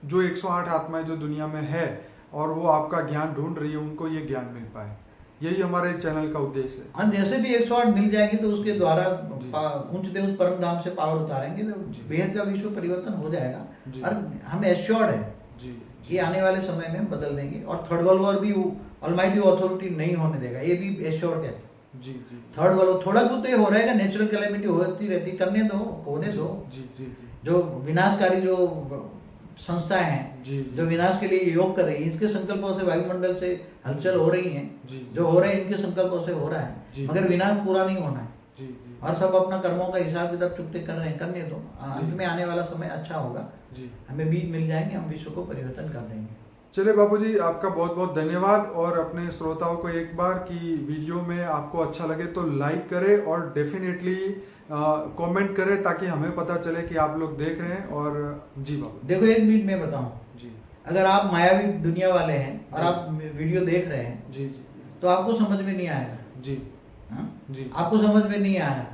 जो 108 आत्माएं जो दुनिया में है और वो आपका ज्ञान ढूंढ रही है, उनको ये ज्ञान मिल पाए, यही हमारे चैनल का उद्देश्य है। और जैसे भी 108 मिल जाएगी तो उसके द्वारा ऊंचते उस परम धाम से पावर उतारेंगे तो बेहद का विश्व परिवर्तन हो जाएगा। और हम एश्योर्ड है कि आने वाले समय में बदल देंगे और थर्ड वर्ल्ड वॉर भी ऑलमाइटी अथॉरिटी नहीं होने देगा, ये भी एश्योर्ड है जी जी। थर्ड वर्ल्ड थोड़ा बहुत तो हो रहेगा, नेचुरल कैलेमिटी होती रहती, करने दो, होने दो जी जी। जो विनाशकारी जो संस्थाएं हैं जो विनाश के लिए योग कर रही है, इनके संकल्पों से वायुमंडल से हलचल हो रही है, जो हो रहे हैं इनके संकल्पों से हो रहा है, मगर विनाश पूरा नहीं होना है और सब अपना कर्मों का हिसाब किताब चुकते कर रहे हैं, करने दो। अंत में आने वाला समय अच्छा होगा, हमें बीज मिल जाएंगे, हम विश्व को परिवर्तन कर देंगे। चलिए बाबूजी, आपका बहुत बहुत धन्यवाद। और अपने श्रोताओं को एक बार की वीडियो में आपको अच्छा लगे तो लाइक करें और डेफिनेटली कमेंट करें ताकि हमें पता चले कि आप लोग देख रहे हैं। और जी बाबू देखो, एक मिनट में बताऊं जी, अगर आप मायावी दुनिया वाले हैं और आप वीडियो देख रहे हैं जी जी, तो आपको समझ में नहीं आएगा जी जी, आपको समझ में नहीं आया।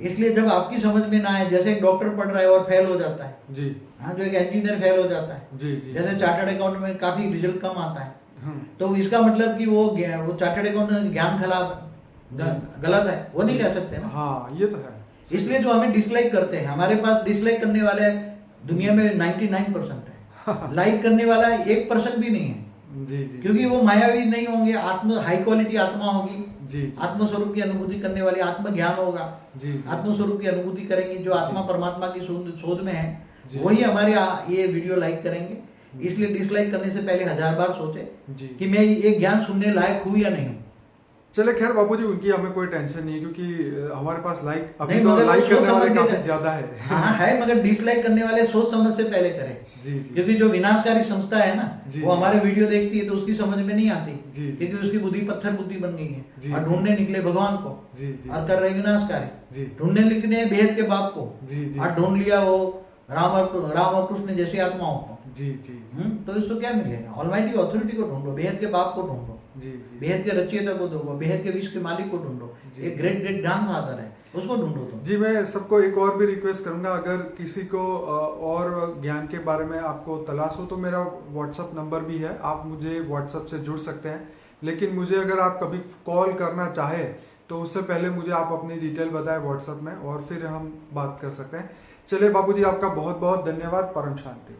इसलिए जब आपकी समझ में ना आए, जैसे एक डॉक्टर पढ़ रहा है और फेल हो जाता है जी, हाँ, जो एक इंजीनियर फेल हो जाता है जी जी, जैसे चार्टर्ड अकाउंट में काफी रिजल्ट कम आता है, तो इसका मतलब कि वो चार्टर्ड अकाउंट में ज्ञान खराब गलत है, वो नहीं कह सकते ना। हाँ, ये तो है। इसलिए जो हमें डिसलाइक करते हैं, हमारे पास डिसलाइक करने वाले दुनिया में 99% है, लाइक करने वाला 1% भी नहीं है जी जी, क्योंकि वो मायावी नहीं होंगे, आत्म हाई क्वालिटी आत्मा होगी जी, आत्म स्वरूप की अनुभूति करने वाली, आत्म ज्ञान होगा जी, आत्म स्वरूप की अनुभूति करेंगे, जो आत्मा परमात्मा की शोध में है, वही हमारे ये वीडियो लाइक करेंगे। इसलिए डिसलाइक करने से पहले 1000 बार सोचे कि मैं ये ज्ञान सुनने लायक हूँ या नहीं हूँ। चले खैर बाबूजी, उनकी हमें कोई टेंशन नहीं है, क्योंकि हमारे पास लाइक अभी नहीं, तो मगर लाइक सोच करने वाले समझ के काफी ज्यादा है। हाँ है, मगर डिसलाइक करने वाले सोच समझ से पहले करें। जी जी। क्योंकि जो विनाशकारी संस्था है ना, जी, वो हमारे वीडियो देखती है तो उसकी समझ में नहीं आती। जी, क्योंकि उसकी बुद्धि पत्थर बुद्धि बन गई जी, है और ढूंढने निकले भगवान को। जी जी। और कर रहे विनाशकारी। जी ढूंढने निकले बेहद के बाप को। जी जी। और ढूंढ लिया वो राम और कृष्ण जैसी आत्माओं को। जी जी। तो इसको क्या मिलेगा? ऑलमाइटी अथॉरिटी को ढूंढो, बेहद के बाप को ढूंढो, जी जी। बेहद के रचयिता को ढूंढो, बेहद के विश्व के मालिक को ढूंढो। एक ग्रेट ग्रेट ग्रैंड फादर है, उसको ढूंढो तुम। जी, मैं सबको एक और भी रिक्वेस्ट करूंगा, अगर किसी को और ज्ञान के बारे में आपको तलाश हो तो मेरा व्हाट्सअप नंबर भी है, आप मुझे व्हाट्सअप से जुड़ सकते हैं। लेकिन मुझे अगर आप कभी कॉल करना चाहे तो उससे पहले मुझे आप अपनी डिटेल बताएं व्हाट्सएप में, और फिर हम बात कर सकते हैं। चलिए बाबूजी, आपका बहुत बहुत धन्यवाद। परम शांति।